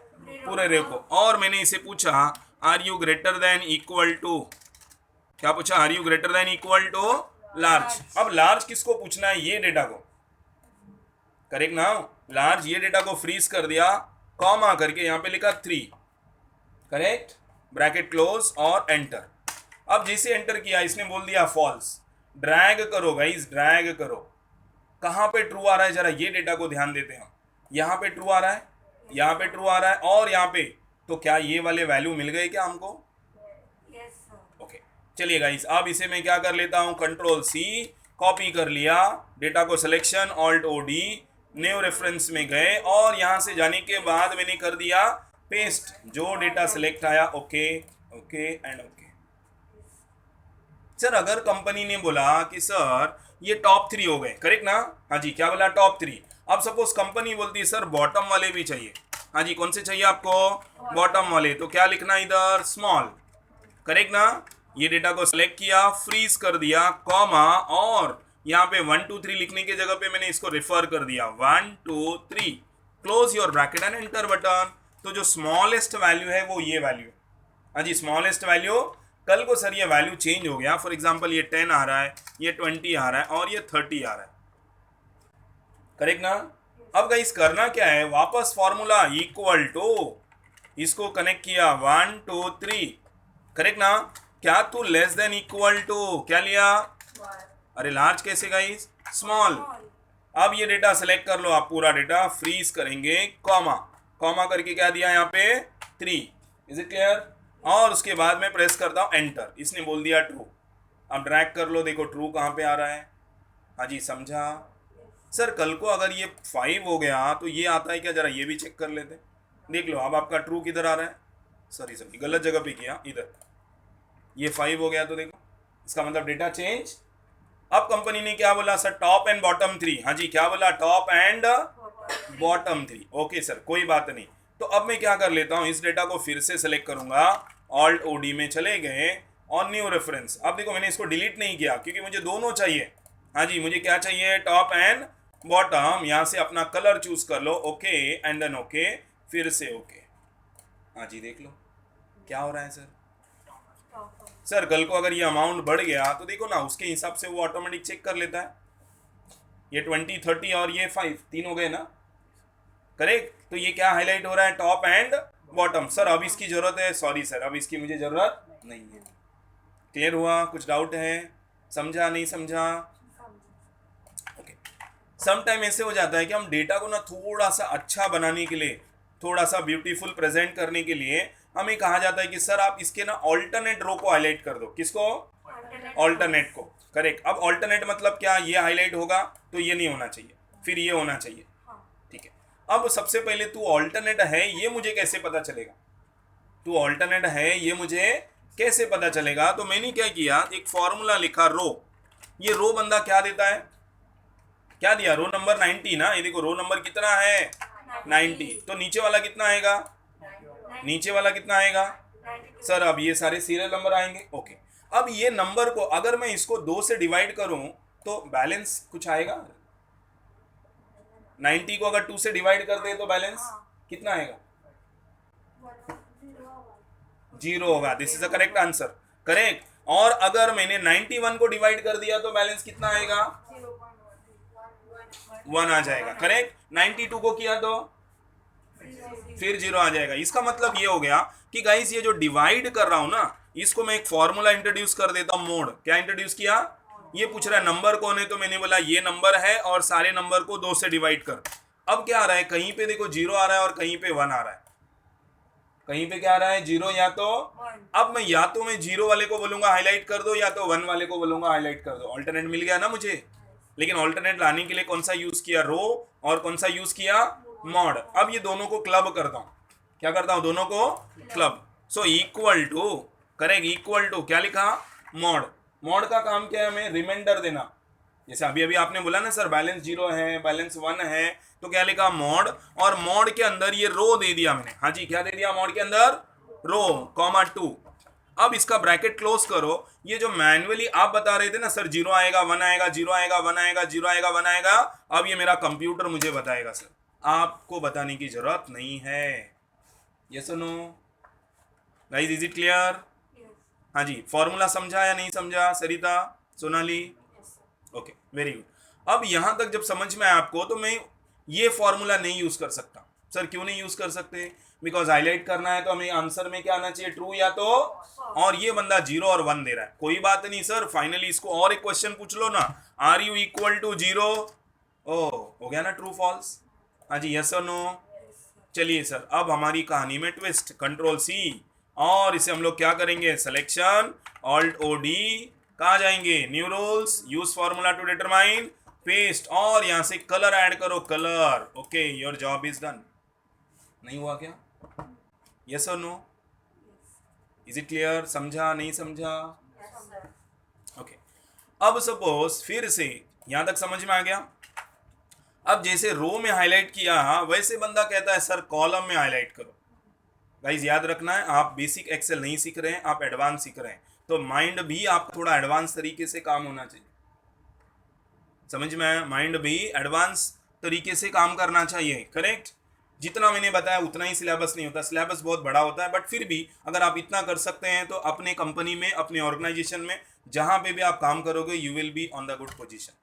पूरे रो को। और मैंने इसे पूछा are you greater than equal to, क्या पूछा, are you greater than equal to large. अब लार्ज किसको पूछना है, ये डेटा को, करेक्ट ना। लार्ज ये डेटा को फ्रीज कर दिया, कॉमा करके यहाँ पे लिखा 3, करेक्ट, ब्रैकेट क्लोज और एंटर। अब जैसे एंटर किया इसने बोल दिया फॉल्स। ड्रैग करो गाइस, ड्रैग करो, कहाँ पे ट्रू आ रहा है जरा ये डेटा को ध्यान देते हैं। यहाँ पे ट्रू आ रहा है, यहाँ पे ट्रू आ रहा है, और यहाँ पे, तो क्या ये वाले वैल्यू मिल गए क्या हमको, ओके चलिए गाइस अब इसे मैं क्या कर लेता हूँ, कंट्रोल सी, कॉपी कर लिया, डेटा को selection alt O D, new reference में गए, और यहाँ से जाने के बाद मैंने कर दिया पेस्ट, जो डेटा सिलेक्ट आया, okay okay and okay. Sir अगर कंपनी ने बोला कि सर ये टॉप 3 हो गए, करेक्ट ना, हाँ जी क्या बोला, टॉप 3। अब सपोज कंपनी बोलती है सर बॉटम वाले भी चाहिए, हाँ जी कौन से चाहिए आपको, बॉटम वाले। तो क्या लिखना इधर, स्मॉल, करेक्ट ना। ये डेटा को सिलेक्ट किया, फ्रीज कर दिया, कॉमा, और यहाँ पे 1 2 3 लिखने की जगह पे मैंने इसको रेफर कर दिया, 1 2 3, close your bracket and enter button. तो जो स्मॉलेस्ट वैल्यू है वो ये वैल्यू, हाँ जी स्मॉलेस्ट वैल्यू। कल को सर ये वैल्यू चेंज हो गया, फॉर एग्जांपल ये 10 आ रहा है, ये 20 आ रहा है, और ये 30 आ रहा है, करेक्ट ना। अब गाइस करना क्या है, वापस फॉर्मूला इक्वल टू, इसको कनेक्ट किया 1 2 3, करेक्ट ना। क्या तू लेस देन इक्वल टू क्या लिया, अरे लार्ज कैसे गाइस, स्मॉल। अब ये डेटा सेलेक्ट कर लो आप, पूरा डेटा फ्रीज करेंगे, कॉमा, कॉमा करके क्या दिया यहाँ पे 3, इज इट क्लियर। और उसके बाद मैं प्रेस करता हूँ एंटर, इसने बोल दिया ट्रू। अब ड्रैग कर लो, देखो ट्रू कहाँ पे आ रहा है, हाँ जी समझा। सर कल को अगर ये 5 हो गया तो ये आता है क्या, जरा ये भी चेक कर लेते, देख लो। अब आपका ट्रू किधर आ रहा है, सॉरी गलत जगह पे किया, इधर ये 5 हो गया, तो देखो इसका मतलब डेटा चेंज। अब कंपनी ने क्या बोला सर, टॉप एंड बॉटम 3, हाँ जी क्या बोला, top and bottom 3, okay sir कोई बात नहीं। तो अब मैं क्या कर लेता हूँ, इस डेटा को फिर से सेलेक्ट करूंगा, ऑल्ट ओ डी में चले गए, और न्यू रेफरेंस। अब देखो मैंने इसको डिलीट नहीं किया क्योंकि मुझे दोनों चाहिए, हाँ जी मुझे क्या चाहिए, टॉप एंड बॉटम। यहाँ से अपना कलर चूज कर लो, ओके एंड देन ओके, फिर से ओके, हाँ जी देख लो क्या हो रहा है सर, सर कल को अगर ये अमाउंट बढ़ गया तो देखो ना उसके हिसाब से वो ऑटोमेटिक चेक कर लेता है। ये 20, 30 और ये 5 तीन हो गए ना, करेक्ट। तो ये क्या हाईलाइट हो रहा है, टॉप एंड बॉटम। सर अब इसकी जरूरत है, सॉरी सर अब इसकी मुझे जरूरत नहीं है। क्लियर हुआ? कुछ डाउट है? समझा नहीं समझा? ओके। सम टाइम ऐसे हो जाता है कि हम डेटा को ना थोड़ा सा अच्छा बनाने के लिए, थोड़ा सा ब्यूटीफुल प्रेजेंट करने के लिए हमें कहा जाता है कि सर आप इसके ना ऑल्टरनेट रो को हाईलाइट कर दो। किसको? ऑल्टरनेट को। करेक्ट। अब ऑल्टरनेट मतलब क्या, ये हाईलाइट होगा तो ये नहीं होना चाहिए, फिर ये होना चाहिए। ठीक है। अब सबसे पहले तू ऑल्टरनेट है ये मुझे कैसे पता चलेगा, तू ऑल्टरनेट है ये मुझे कैसे पता चलेगा? तो मैंने क्या किया, एक फॉर्मूला लिखा रो। ये रो बंदा क्या देता है, क्या दिया, रो नंबर 90 ना। ये देखो रो नंबर कितना है 90, तो नीचे वाला कितना आएगा, नीचे वाला कितना आएगा सर, अब ये सारे सीरियल नंबर आएंगे। ओके। अब ये नंबर को अगर मैं इसको 2 से डिवाइड करूं तो बैलेंस कुछ आएगा। 90 को अगर 2 से डिवाइड कर दे तो बैलेंस कितना आएगा, 0 होगा। This is the correct answer. Correct. और अगर मैंने 91 को डिवाइड कर दिया तो बैलेंस कितना आएगा, 1 आ जाएगा। करेक्ट। 92 को किया तो फिर 0 आ जाएगा। इसका मतलब ये हो गया कि गाइस ये जो डिवाइड कर रहा हूं ना, इसको मैं एक फॉर्मूला इंट्रोड्यूस कर देता हूं, मोड। क्या इंट्रोड्यूस किया, ये पूछ रहा है नंबर कौन है, तो मैंने बोला ये नंबर है और सारे नंबर को 2 से डिवाइड कर। अब क्या आ रहा है, कहीं पे देखो 0 आ रहा है और कहीं पे 1 आ रहा है। कहीं पे क्या आ रहा है, 0 या तो 1। अब मैं या तो मैं 0 वाले को बोलूंगा हाईलाइट कर दो, या तो 1 वाले को बोलूंगा हाईलाइट कर दो। ऑल्टरनेट मिल गया ना मुझे। लेकिन ऑल्टरनेट लाने के लिए कौन सा यूज किया, रो, और कौन सा यूज किया, मॉड। अब ये दोनों को क्लब करता हूं। क्या करता हूं, दोनों को club. So equal to, correct, equal to क्या लिखा, मॉड। मॉड का काम क्या है, हमें रिमाइंडर देना। जैसे अभी अभी आपने बोला ना सर बैलेंस 0 है, बैलेंस 1 है, तो क्या लिखा, मॉड। और मॉड के अंदर ये रो दे दिया मैंने। हाँ जी, क्या दे दिया मॉड के अंदर, रो, कॉमा 2। अब इसका ब्रैकेट क्लोज करो। ये जो मैन्युअली आप बता रहे थे ना सर 0 आएगा 1 आएगा, 0 आएगा 1 आएगा, 0 आएगा 1 आएगा, अब ये मेरा कंप्यूटर मुझे बताएगा सर, आपको बताने की जरूरत नहीं है। यस और no guys, is it clear? हाँ जी, फॉर्मूला समझा या नहीं समझा Sarita, Sonali? Okay, very good. अब यहां तक जब समझ में आया आपको, तो मैं ये फॉर्मूला नहीं यूज कर सकता। सर क्यों नहीं यूज कर सकते, बिकॉज हाईलाइट करना है तो हमें आंसर में क्या आना चाहिए, ट्रू या तो, और ये बंदा 0 और 1 दे रहा है। कोई बात नहीं सर, फाइनली इसको और एक क्वेश्चन पूछ लो ना, आर यू इक्वल टू 0, ओ हो गया ना ट्रू फॉल्स। हाँ जी, यस और नो? चलिए सर, अब हमारी कहानी में ट्विस्ट, कंट्रोल सी, और इसे हम लोग क्या करेंगे, सिलेक्शन, ऑल्ट ओ डी, कहाँ जाएंगे, new rules, use formula to determine, paste, और यहां से कलर ऐड करो, colour. Okay, your job is done. नहीं हुआ क्या, यस और नो? Is it clear? समझा नहीं समझा? ओके। अब सपोज फिर से यहां तक समझ में आ गया। अब जैसे रो में हाईलाइट किया, वैसे बंदा कहता है सर कॉलम में हाईलाइट करो। गाइस याद रखना है, आप बेसिक एक्सेल नहीं सीख रहे हैं, आप एडवांस सीख रहे हैं, तो माइंड भी आपका थोड़ा एडवांस तरीके से काम होना चाहिए। समझ में आया? माइंड भी एडवांस तरीके से काम करना चाहिए। करेक्ट। जितना मैंने बताया उतना ही सिलेबस नहीं होता, सिलेबस बहुत बड़ा होता है, बट फिर भी अगर आप इतना कर सकते हैं तो अपने कंपनी में, अपने ऑर्गेनाइजेशन में, जहां पे भी आप काम करोगे, you will be on the good position,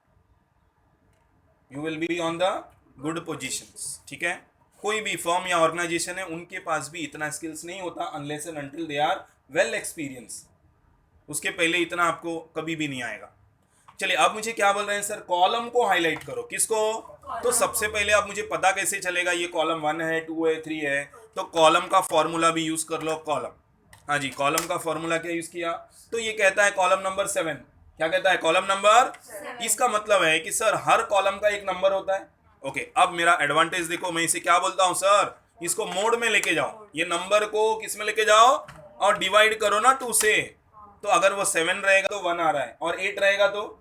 you will be on the good positions. ठीक है। कोई भी फर्म या ऑर्गेनाइजेशन है, उनके पास भी इतना स्किल्स नहीं होता unless and until they are well experience. उसके पहले इतना आपको कभी भी नहीं आएगा। चलिए, अब मुझे क्या बोल रहे हैं सर, कॉलम को हाईलाइट करो। किसको? तो सबसे पहले अब मुझे पता कैसे चलेगा ये कॉलम 1 है, 2 है, 3 है, तो कॉलम का फॉर्मूला भी यूज कर लो, कॉलम। हाँ जी, कॉलम का फॉर्मूला क्या यूज किया, तो ये कहता है कॉलम नंबर 7। क्या कहता है, कॉलम नंबर 7। इसका मतलब है कि सर हर कॉलम का एक नंबर होता है। ओके, अब मेरा एडवांटेज देखो, मैं इसे क्या बोलता हूं सर, इसको मोड में लेके जाओ, ये नंबर को किस में लेके जाओ, और डिवाइड करो ना 2 से, तो अगर वो 7 रहेगा तो 1 आ रहा है, और 8 रहेगा तो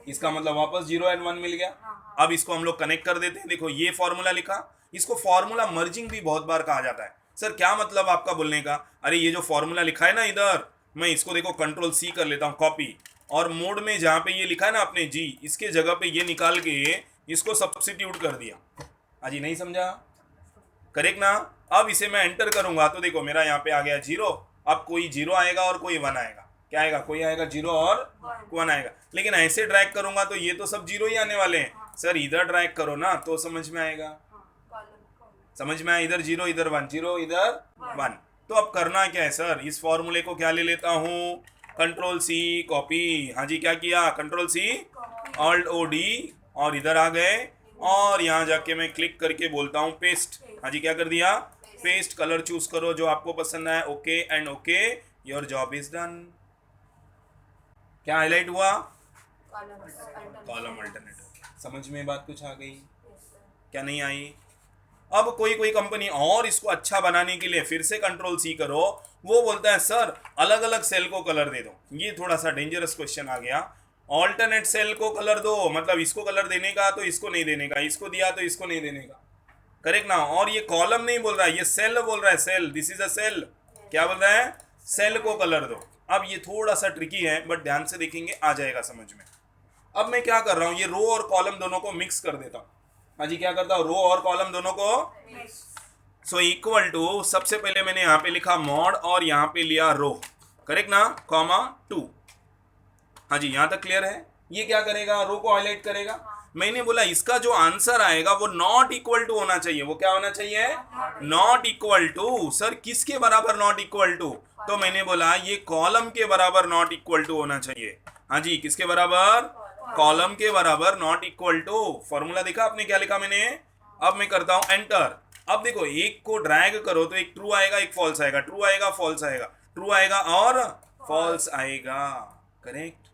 इसका मतलब वापस 0 एंड 1 मिल गया। अब इसको हम लोग कनेक्ट कर देते हैं। देखो ये फॉर्मूला लिखा, इसको फॉर्मूला मर्जिंग भी बहुत बार कहा जाता है। सर क्या मतलब आपका बोलने का, अरे ये जो फॉर्मूला लिखा है ना इधर, मैं इसको देखो कंट्रोल सी कर लेता हूँ, कॉपी, और मोड में जहां पे ये लिखा है ना अपने जी, इसके जगह पे ये निकाल के इसको सब्स्टिट्यूट कर दिया। अजी नहीं समझा? करेक्ट ना? अब इसे मैं एंटर करूंगा तो देखो मेरा यहाँ पे आ गया 0, अब कोई 0 आएगा और कोई 1 आएगा, क्या आएगा, कोई आएगा 0 और 1 आएगा। लेकिन ऐसे ड्रैग करूंगा तो ये तो सब 0 ही आने वाले हैं। सर इधर ड्रैग करो ना तो समझ में आएगा, समझ में आया, इधर 0 इधर 1, 0 इधर 1। तो अब करना क्या है सर, इस फॉर्मूले को क्या ले लेता हूँ, कंट्रोल सी कॉपी, हाँ जी क्या किया, control C alt O D, और इधर आ गए और यहाँ जाके मैं क्लिक करके बोलता हूँ पेस्ट, हाँ जी क्या कर दिया, पेस्ट, कलर चूज करो जो आपको पसंद है, okay and okay, your job is done. क्या हाईलाइट हुआ, कॉलम अल्टरनेट हो गया। समझ में बात कुछ आ गई, क्या नहीं आई। अब कोई कोई कंपनी और इसको अच्छा बनाने के लिए फिर से कंट्रोल सी करो, वो बोलता है सर अलग अलग सेल को कलर दे दो। ये थोड़ा सा डेंजरस क्वेश्चन आ गया, ऑल्टरनेट सेल को कलर दो मतलब इसको कलर देने का तो इसको नहीं देने का, इसको दिया तो इसको नहीं देने का, करेक्ट ना। और ये कॉलम नहीं बोल रहा है, ये सेल बोल रहा है, cell, this is a cell, क्या बोल रहा है, सेल को कलर दो। अब ये थोड़ा सा ट्रिकी है बट ध्यान से देखेंगे आ जाएगा समझ में। अब मैं क्या कर रहा हूँ, ये रो और कॉलम दोनों को मिक्स कर देता हूँ, हाँ जी क्या करता हूँ, रो और कॉलम दोनों को सो इक्वल टू, सबसे पहले मैंने यहाँ पे लिखा मॉड और यहाँ पे लिया रो, करेक्ट ना, कॉमा 2, हाँ जी यहाँ तक क्लियर है। ये क्या करेगा, रो को हाईलाइट करेगा। मैंने बोला इसका जो आंसर आएगा वो नॉट इक्वल टू होना चाहिए, वो क्या होना चाहिए, नॉट इक्वल टू। सर किसके बराबर नॉट इक्वल टू, तो मैंने बोला ये कॉलम के बराबर नॉट इक्वल टू होना चाहिए, हाँ जी किसके बराबर, कॉलम के बराबर नॉट इक्वल टू। फॉर्मूला देखा आपने क्या लिखा मैंने, अब मैं करता हूं एंटर। अब देखो एक को ड्रैग करो तो एक ट्रू आएगा एक फॉल्स आएगा, ट्रू आएगा फॉल्स आएगा, ट्रू आएगा और फॉल्स आएगा, करेक्ट,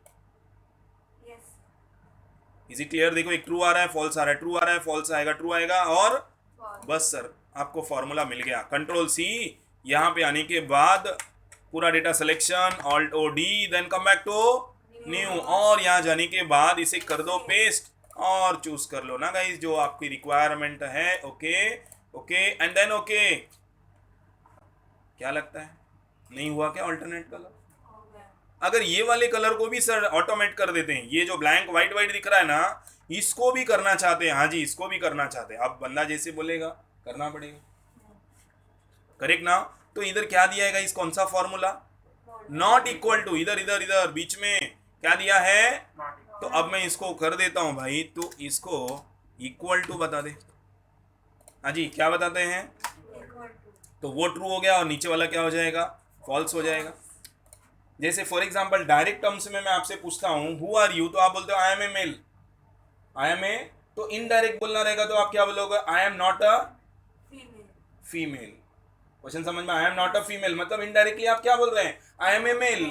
इज इट क्लियर। देखो एक ट्रू आ रहा है फॉल्स आ रहा है, ट्रू आ रहा है फॉल्स आएगा, ट्रू आएगा और बस सर आपको फॉर्मूला मिल गया। कंट्रोल सी, यहाँ पे आने के बाद पूरा data selection, alt O D, then come back to new, और यहाँ जाने के बाद इसे कर दो पेस्ट और चूज कर लो ना गाइस जो आपकी रिक्वायरमेंट है, okay okay and then okay. क्या लगता है नहीं हुआ क्या ऑल्टरनेट कलर? अगर ये वाले कलर को भी सर ऑटोमेट कर देते हैं, ये जो ब्लैंक व्हाइट व्हाइट दिख रहा है ना, इसको भी करना चाहते हैं, हाँ जी इसको भी करना चाहते हैं, अब बंदा जैसे बोलेगा करना पड़ेगा, करेक्ट ना। तो इधर क्या दिया है गाइस, कौन सा फॉर्मूला, नॉट इक्वल टू, इधर इधर इधर बीच में क्या दिया है, तो अब मैं इसको कर देता हूं भाई, तो इसको इक्वल टू बता दे, हाँ जी क्या बताते हैं, तो वो ट्रू हो गया और नीचे वाला क्या हो जाएगा, फॉल्स हो जाएगा। जैसे फॉर एग्जांपल डायरेक्ट टर्म्स में मैं आपसे पूछता हूं हु आर यू, तो आप बोलते हो I am a male, I am a, तो इनडायरेक्ट बोलना रहेगा तो आप क्या बोलोगे, I am not a female. Question समझ में, I am not a female मतलब इनडायरेक्टली आप क्या बोल रहे हैं, I am a male,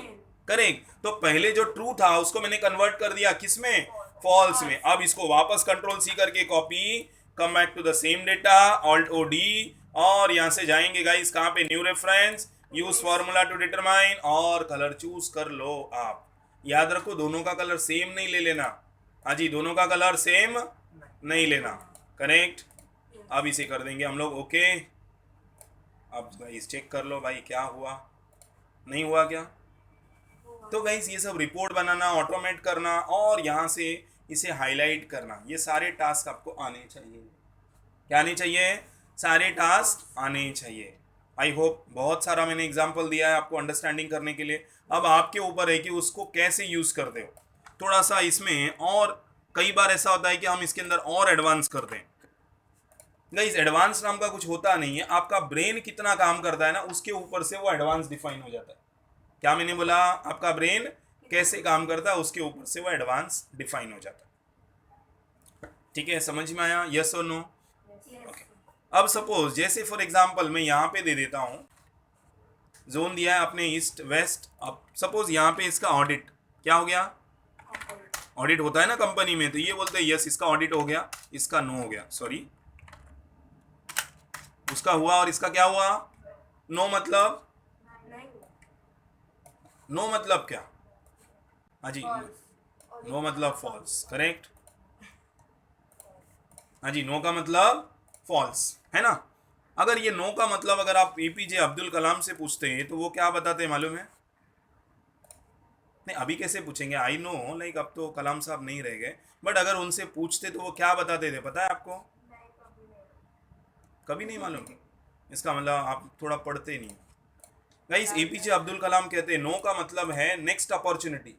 correct. तो पहले जो ट्रू था उसको मैंने कन्वर्ट कर दिया किसमें, फॉल्स में। अब इसको वापस कंट्रोल सी करके copy, come back to the same data, alt O D, और यहां से जाएंगे गाइस कहां पे, new reference, use formula to determine, और कलर चूज कर लो। आप याद रखो दोनों का कलर सेम नहीं ले लेना, हाँ जी दोनों का कलर सेम नहीं लेना, करेक्ट। अब इसे कर देंगे हम लोग ओके। अब गाइस चेक कर लो भाई क्या हुआ, नहीं हुआ क्या। तो गाइस ये सब रिपोर्ट बनाना, ऑटोमेट करना और यहाँ से इसे हाईलाइट करना, ये सारे टास्क आपको आने चाहिए। क्या आने चाहिए, सारे टास्क आने चाहिए। आई होप बहुत सारा मैंने एग्जाम्पल दिया है आपको अंडरस्टैंडिंग करने के लिए। अब आपके ऊपर है कि उसको कैसे यूज करते हो। थोड़ा सा इसमें और कई बार ऐसा होता है कि हम इसके अंदर और एडवांस कर दें। गाइस एडवांस नाम का कुछ होता नहीं है, आपका ब्रेन कितना काम करता है ना उसके ऊपर से वो एडवांस डिफाइन हो जाता है। क्या मैंने बोला, आपका ब्रेन कैसे काम करता है उसके ऊपर से वो एडवांस डिफाइन हो जाता है। ठीक है, समझ में आया, यस और नो? ओके। अब सपोज जैसे फॉर एग्जांपल मैं यहाँ पे दे देता हूँ, जोन दिया है आपने ईस्ट वेस्ट। अब सपोज यहाँ पे इसका ऑडिट क्या हो गया, ऑडिट होता है ना कंपनी में, तो ये बोलते हैं यस इसका ऑडिट हो गया, इसका नो हो गया, सॉरी उसका हुआ और इसका क्या हुआ, नो मतलब, नो मतलब क्या, हाँ जी नो मतलब फॉल्स, करेक्ट, हाँ जी नो का मतलब फॉल्स है ना। अगर ये नो का मतलब अगर आप एपीजे अब्दुल कलाम से पूछते हैं तो वो क्या बताते हैं मालूम है? नहीं अभी कैसे पूछेंगे, आई नो लाइक अब तो कलाम साहब नहीं रह गए, बट अगर उनसे पूछते तो वो क्या बताते थे पता है आपको? कभी नहीं मालूम, इसका मतलब आप थोड़ा पढ़ते नहीं। गाइस एपीजे अब्दुल कलाम कहते हैं नो का मतलब है नेक्स्ट अपॉर्चुनिटी।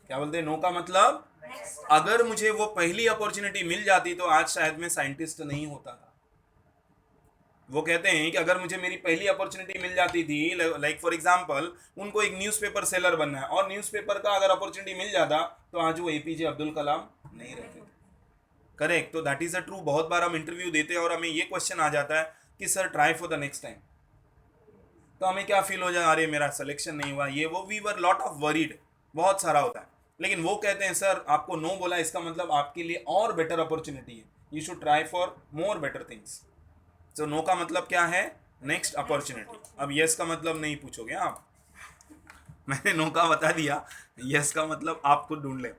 क्या बोलते हैं नो का मतलब? अगर मुझे वो पहली अपॉर्चुनिटी मिल जाती तो आज शायद मैं साइंटिस्ट नहीं होता था। वो कहते हैं कि अगर मुझे मेरी पहली अपॉर्चुनिटी मिल जाती थी, लाइक फॉर एग्जांपल उनको एक न्यूज़पेपर सेलर बनना है और न्यूज़पेपर का अगर अपॉर्चुनिटी मिल जाता तो आज वो एपीजे अब्दुल कलाम नहीं रहते थे। करेक्ट। तो दैट इज अ ट्रू। बहुत बार हम इंटरव्यू देते हैं और हमें ये क्वेश्चन आ जाता है कि sir try for the next time, तो हमें क्या फील हो जाए, अरे मेरा सिलेक्शन नहीं हुआ, ये वो, we were lot of worried, बहुत सारा होता है। लेकिन वो कहते हैं सर आपको नो बोला इसका मतलब आपके लिए और बेटर अपॉर्चुनिटी है, you should try for more better things. तो नो का मतलब क्या है? Next opportunity. अब यस का मतलब नहीं पूछोगे आप, मैंने नो का बता दिया, यस का मतलब आप खुद ढूंढ ले।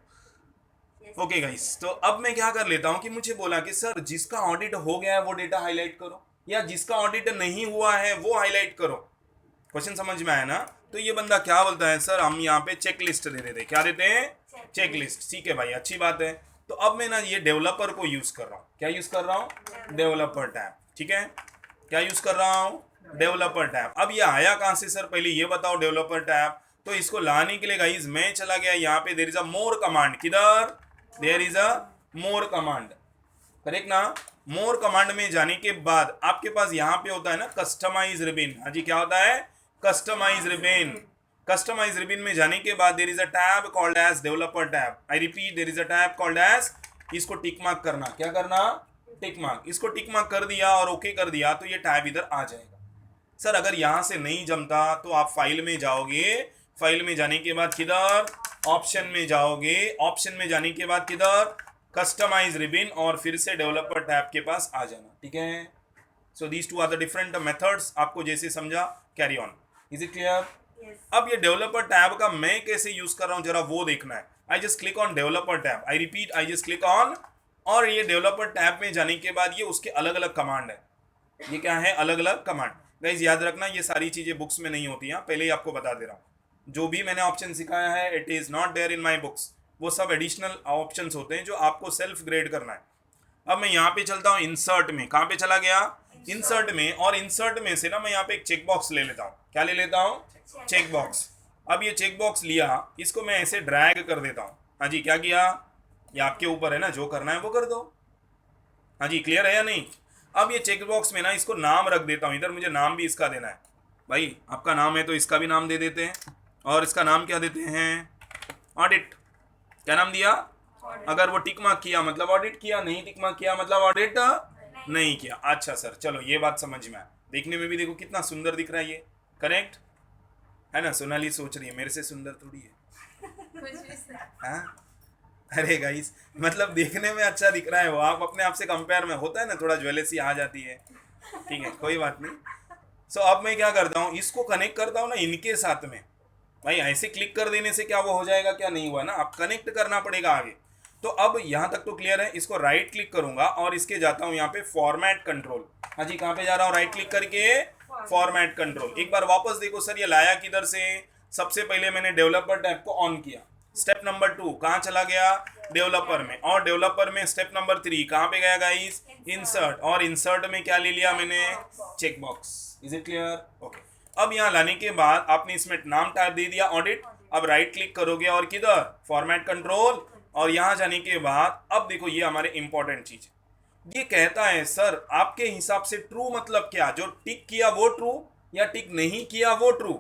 ओके गाइस, तो अब मैं क्या कर लेता हूं कि मुझे बोला कि सर जिसका ऑडिट हो गया है वो डेटा हाईलाइट करो, या जिसका ऑडिट नहीं हुआ है वो हाईलाइट करो। क्वेश्चन समझ में आया ना? तो ये बंदा क्या बोलता है, सर हम यहाँ पे चेक लिस्ट दे देते हैं। क्या देते हैं? Check list. ठीक है भाई, अच्छी बात है। तो अब मैं ना ये डेवलपर को यूज कर रहा हूँ। क्या यूज कर रहा हूँ? Developer tab. ठीक है, क्या यूज कर रहा हूँ? Developer tab. अब ये आया कहाँ से सर, पहले ये बताओ डेवलपर टैब। तो इसको लाने के लिए गाइज मैं चला गया यहाँ पे, there is a more command. किधर? There is a more command, correct ना? मोर कमांड में जाने के बाद आपके पास यहाँ पे होता है ना कस्टमाइज रिबिन। हाँ जी, क्या होता है? Customise ribbon. कस्टमाइज रिबिन में जाने के बाद there is a tab called as developer tab. I repeat, there is a tab called as, इसको टिक मार्क करना। क्या करना? Tick mark. इसको टिक मार्क कर दिया और ओके कर दिया तो ये टैब इधर आ जाएगा। सर अगर यहां से नहीं जमता तो आप फाइल में जाओगे, फाइल में जाने के बाद किधर? ऑप्शन में जाओगे, ऑप्शन में जाने के बाद किधर? कस्टमाइज रिबिन, और फिर से डेवलपर टैब के पास आ जाना। ठीक है, so these two are the different methods. आपको जैसे समझा, carry on. Is it clear? अब ये डेवलपर टैब का मैं कैसे यूज कर रहा हूं जरा वो देखना है। I just click on developer tab. I repeat, I just click on, और ये डेवलपर टैब में जाने के बाद ये उसके अलग अलग कमांड है। ये क्या है? अलग अलग कमांड। गाइस याद रखना ये सारी चीजें बुक्स में नहीं होती हैं, पहले ही आपको बता दे रहा हूँ। जो भी मैंने ऑप्शन सिखाया है it is not there in my books, वो सब एडिशनल ऑप्शंस होते हैं जो आपको सेल्फ ग्रेड करना है। अब मैं यहाँ पे चलता हूँ इंसर्ट में। कहाँ पे चला गया? इंसर्ट में। और इंसर्ट में से ना मैं यहाँ पे एक चेक बॉक्स ले लेता हूँ। क्या ले लेता हूँ? Check box. अब ये चेक बॉक्स लिया, इसको मैं ऐसे ड्रैग कर देता हूँ। हाँ जी, क्या किया? ये आपके ऊपर है ना, जो करना है वो कर दो। हाँ जी, क्लियर है या नहीं? अब ये चेक बॉक्स में ना इसको नाम रख देता हूँ। इधर मुझे नाम भी इसका देना है। भाई आपका नाम है तो इसका भी नाम दे देते हैं, और इसका नाम क्या देते हैं? ऑडिट। क्या नाम दिया? अगर वो टिक मार्क किया मतलब ऑडिट किया, नहीं टिक मार्क किया मतलब ऑडिट नहीं किया। अच्छा सर, चलो ये बात समझ में आया। देखने में भी देखो कितना सुंदर दिख रहा है ये, करेक्ट है ना? सोनाली सोच रही है मेरे से सुंदर थोड़ी है। हाँ, अरे गाइस मतलब देखने में अच्छा दिख रहा है वो, आप अपने आप से कंपेयर में होता है ना, थोड़ा ज्वेलसी आ जाती है। ठीक है, कोई बात नहीं। सो अब मैं क्या करता हूँ, इसको कनेक्ट करता हूँ ना इनके साथ में। भाई ऐसे क्लिक कर देने से क्या वो हो जाएगा? क्या नहीं हुआ ना, आप कनेक्ट करना पड़ेगा आगे। तो अब यहाँ तक तो क्लियर है। इसको राइट क्लिक करूंगा और इसके जाता हूँ यहाँ पे फॉर्मेट कंट्रोल। हाँ जी, कहाँ पे जा रहा हूँ? राइट क्लिक करके फॉर्मेट कंट्रोल। एक बार वापस देखो सर ये लाया किधर से? सबसे पहले मैंने डेवलपर टैब को ऑन किया। स्टेप नंबर 2 कहाँ चला गया? डेवलपर में। और डेवलपर में स्टेप नंबर 3 कहाँ पे गया गाइस? इंसर्ट। और इंसर्ट में क्या ले लिया मैंने? Check box. Is it clear? Okay. अब यहाँ लाने के बाद आपने इसमें नाम टाइप दे दिया ऑडिट। अब राइट क्लिक करोगे और किधर? Format control. और यहाँ जाने के बाद अब देखो ये हमारे इंपॉर्टेंट चीज, ये कहता है सर आपके हिसाब से ट्रू मतलब क्या? जो टिक किया वो ट्रू, या टिक नहीं किया वो ट्रू?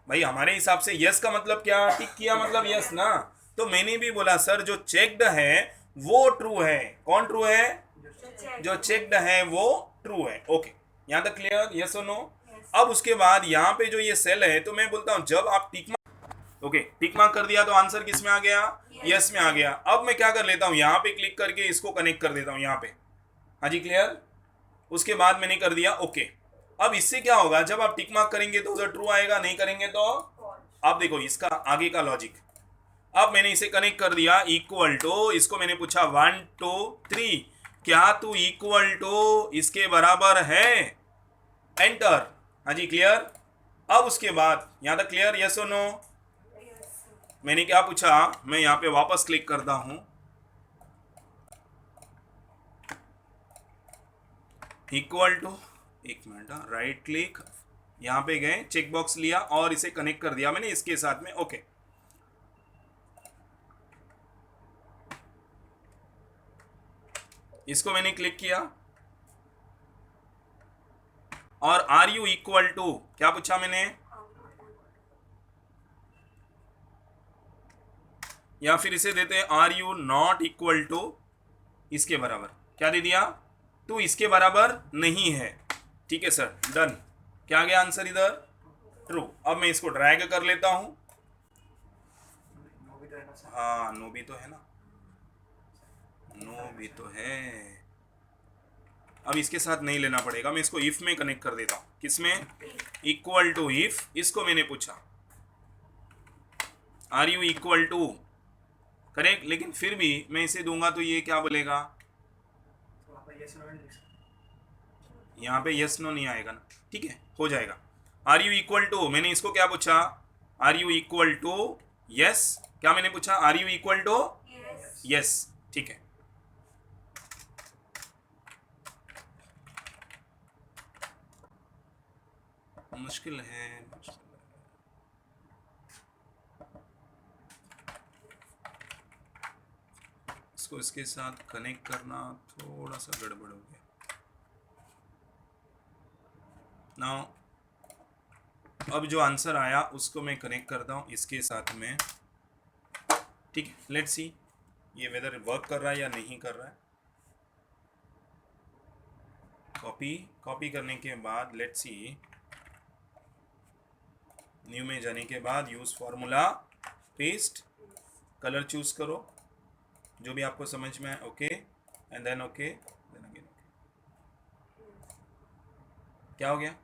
भाई हमारे हिसाब से यस का मतलब क्या? टिक किया मतलब यस ना। तो मैंने भी बोला सर जो चेक्ड है वो ट्रू है। कौन ट्रू है? जो चेक्ड है वो ट्रू है। ओके, यहाँ तक क्लियर? यस और नो? अब उसके बाद यहाँ पे जो ये सेल है, तो मैं बोलता हूँ जब आप tick mark, okay tick mark कर दिया तो आंसर किस में आ गया? यस में आ गया। अब मैं क्या कर लेता हूँ, यहाँ पे क्लिक करके इसको कनेक्ट कर देता हूँ यहाँ पे। हाँ जी, क्लियर? उसके बाद मैंने कर दिया ओके। अब इससे क्या होगा, जब आप टिक मार्क करेंगे तो उधर ट्रू आएगा, नहीं करेंगे तो? अब देखो इसका आगे का लॉजिक। अब मैंने इसे कनेक्ट कर दिया इक्वल टू, इसको मैंने पूछा 1 2 3 क्या तू इक्वल टू इसके बराबर है? एंटर। हाँ जी, क्लियर? अब उसके बाद यहां तक क्लियर? यस और नो? मैंने क्या पूछा, मैं यहां पे वापस क्लिक करता हूं, इक्वल टू एक मिनट, राइट क्लिक, यहाँ पे गए, चेक बॉक्स लिया और इसे कनेक्ट कर दिया मैंने इसके साथ में। ओके, इसको मैंने क्लिक किया और आर यू इक्वल टू, क्या पूछा मैंने, या फिर इसे देते हैं are you not equal to इसके बराबर, क्या दे दिया, टू इसके बराबर नहीं है। ठीक है सर, डन। क्या गया आंसर इधर, ट्रू। अब मैं इसको ड्रैग कर लेता हूं, हाँ नो भी तो है ना, नो भी तो है। अब इसके साथ नहीं लेना पड़ेगा, मैं इसको इफ में कनेक्ट कर देता हूं। किसमें, इक्वल टू इफ, इसको मैंने पूछा are you equal to, correct, लेकिन फिर भी मैं इसे दूंगा तो ये क्या बोलेगा, यहाँ पे यस नो नहीं आएगा ना। ठीक है, हो जाएगा। आर यू इक्वल टू, मैंने इसको क्या पूछा, are you equal to yes, क्या मैंने पूछा, are you equal to yes. ठीक है, मुश्किल है, इसको इसके साथ कनेक्ट करना थोड़ा सा गड़बड़ हो गया। नाउ अब जो आंसर आया उसको मैं कनेक्ट करता हूँ इसके साथ में। ठीक है, लेट्स सी ये वेदर वर्क कर रहा है या नहीं कर रहा है। कॉपी करने के बाद लेट्स सी, न्यू में जाने के बाद use formula, paste, colour choose करो जो भी आपको समझ में आए, okay and then okay, then again okay. क्या हो गया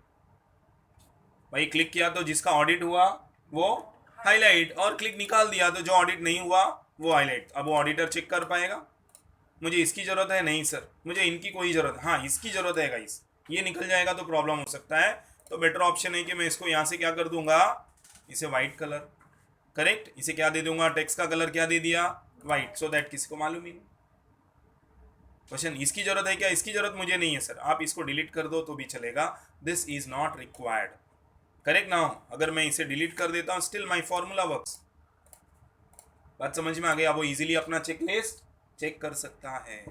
भाई, क्लिक किया तो जिसका ऑडिट हुआ वो हाईलाइट, और क्लिक निकाल दिया तो जो ऑडिट नहीं हुआ वो हाईलाइट। अब वो ऑडिटर चेक कर पाएगा। मुझे इसकी ज़रूरत है नहीं सर, मुझे इनकी कोई ज़रूरत, हाँ इसकी ज़रूरत है गाइस, ये निकल जाएगा तो प्रॉब्लम हो सकता है। तो बेटर ऑप्शन है कि मैं इसको यहाँ से क्या कर दूंगा, इसे वाइट कलर, करेक्ट, इसे क्या दे दूंगा, टेक्स्ट का कलर क्या दे दिया, वाइट, सो दैट किसी को मालूम ही नहीं। क्वेश्चन, इसकी ज़रूरत है क्या, इसकी ज़रूरत मुझे नहीं है सर, आप इसको डिलीट कर दो तो भी चलेगा, this is not required, correct ना। अगर मैं इसे डिलीट कर देता हूँ स्टिल माई फॉर्मूला वर्क्स। बात समझ में आ गया, वो इजीली अपना चेकलिस्ट चेक कर सकता है।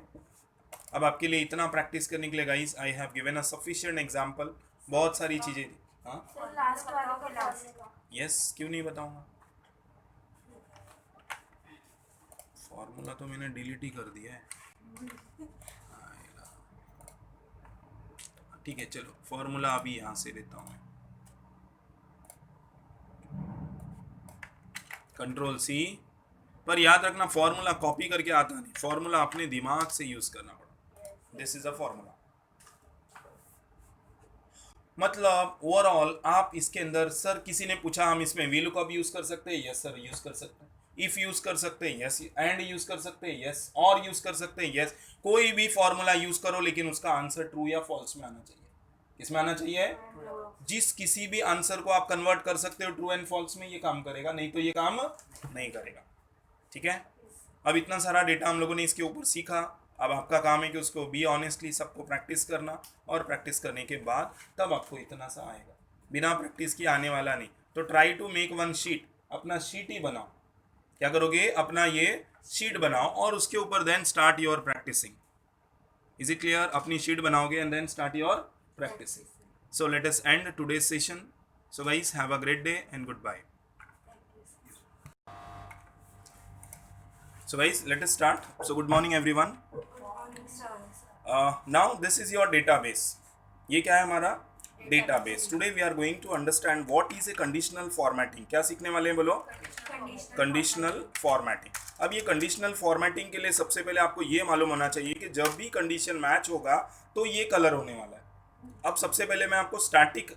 अब आपके लिए इतना प्रैक्टिस करने के लिए guys I have given a sufficient example, बहुत सारी चीज़ें। हाँ यस, क्यों नहीं बताऊंगा, फॉर्मूला तो मैंने डिलीट ही कर दिया है। ठीक है चलो, फॉर्मूला अभी यहाँ से लेता हूँ मैं, कंट्रोल सी, पर याद रखना फॉर्मूला कॉपी करके आता नहीं, फॉर्मूला अपने दिमाग से यूज करना पड़ेगा। दिस इज अ फॉर्मूला, मतलब ओवरऑल आप इसके अंदर, सर किसी ने पूछा हम इसमें वी लुकअप यूज कर सकते हैं, यस सर यूज कर सकते हैं, इफ यूज कर सकते हैं यस, एंड यूज कर सकते हैं यस, और यूज कर सकते हैं यस, कोई भी फॉर्मूला यूज करो लेकिन उसका आंसर ट्रू या फॉल्स में आना चाहिए। किसमें आना चाहिए, जिस किसी भी आंसर को आप कन्वर्ट कर सकते हो ट्रू एंड फॉल्स में, ये काम करेगा, नहीं तो ये काम नहीं करेगा। ठीक है, अब इतना सारा डेटा हम लोगों ने इसके ऊपर सीखा, अब आपका काम है कि उसको बी ऑनेस्टली सबको प्रैक्टिस करना, और प्रैक्टिस करने के बाद तब आपको इतना सा आएगा, बिना प्रैक्टिस के आने वाला नहीं। तो try to make one sheet, अपना शीट ही बनाओ, क्या करोगे, अपना ये शीट बनाओ और उसके ऊपर then start your practicing. Is it clear, अपनी शीट बनाओगे and then start your practicing. So let us end today's session. So guys, have a great day and goodbye. So guys, let us start. So good morning everyone. Now this is your database. ये क्या है हमारा database. Today we are going to understand what is a conditional formatting. क्या सीखने वाले हैं बोलो, conditional formatting. अब ये कंडीशनल फॉर्मेटिंग के लिए सबसे पहले आपको ये मालूम होना चाहिए कि जब भी कंडीशन मैच होगा तो ये कलर होने वाला है। अब सबसे पहले मैं आपको स्टैटिक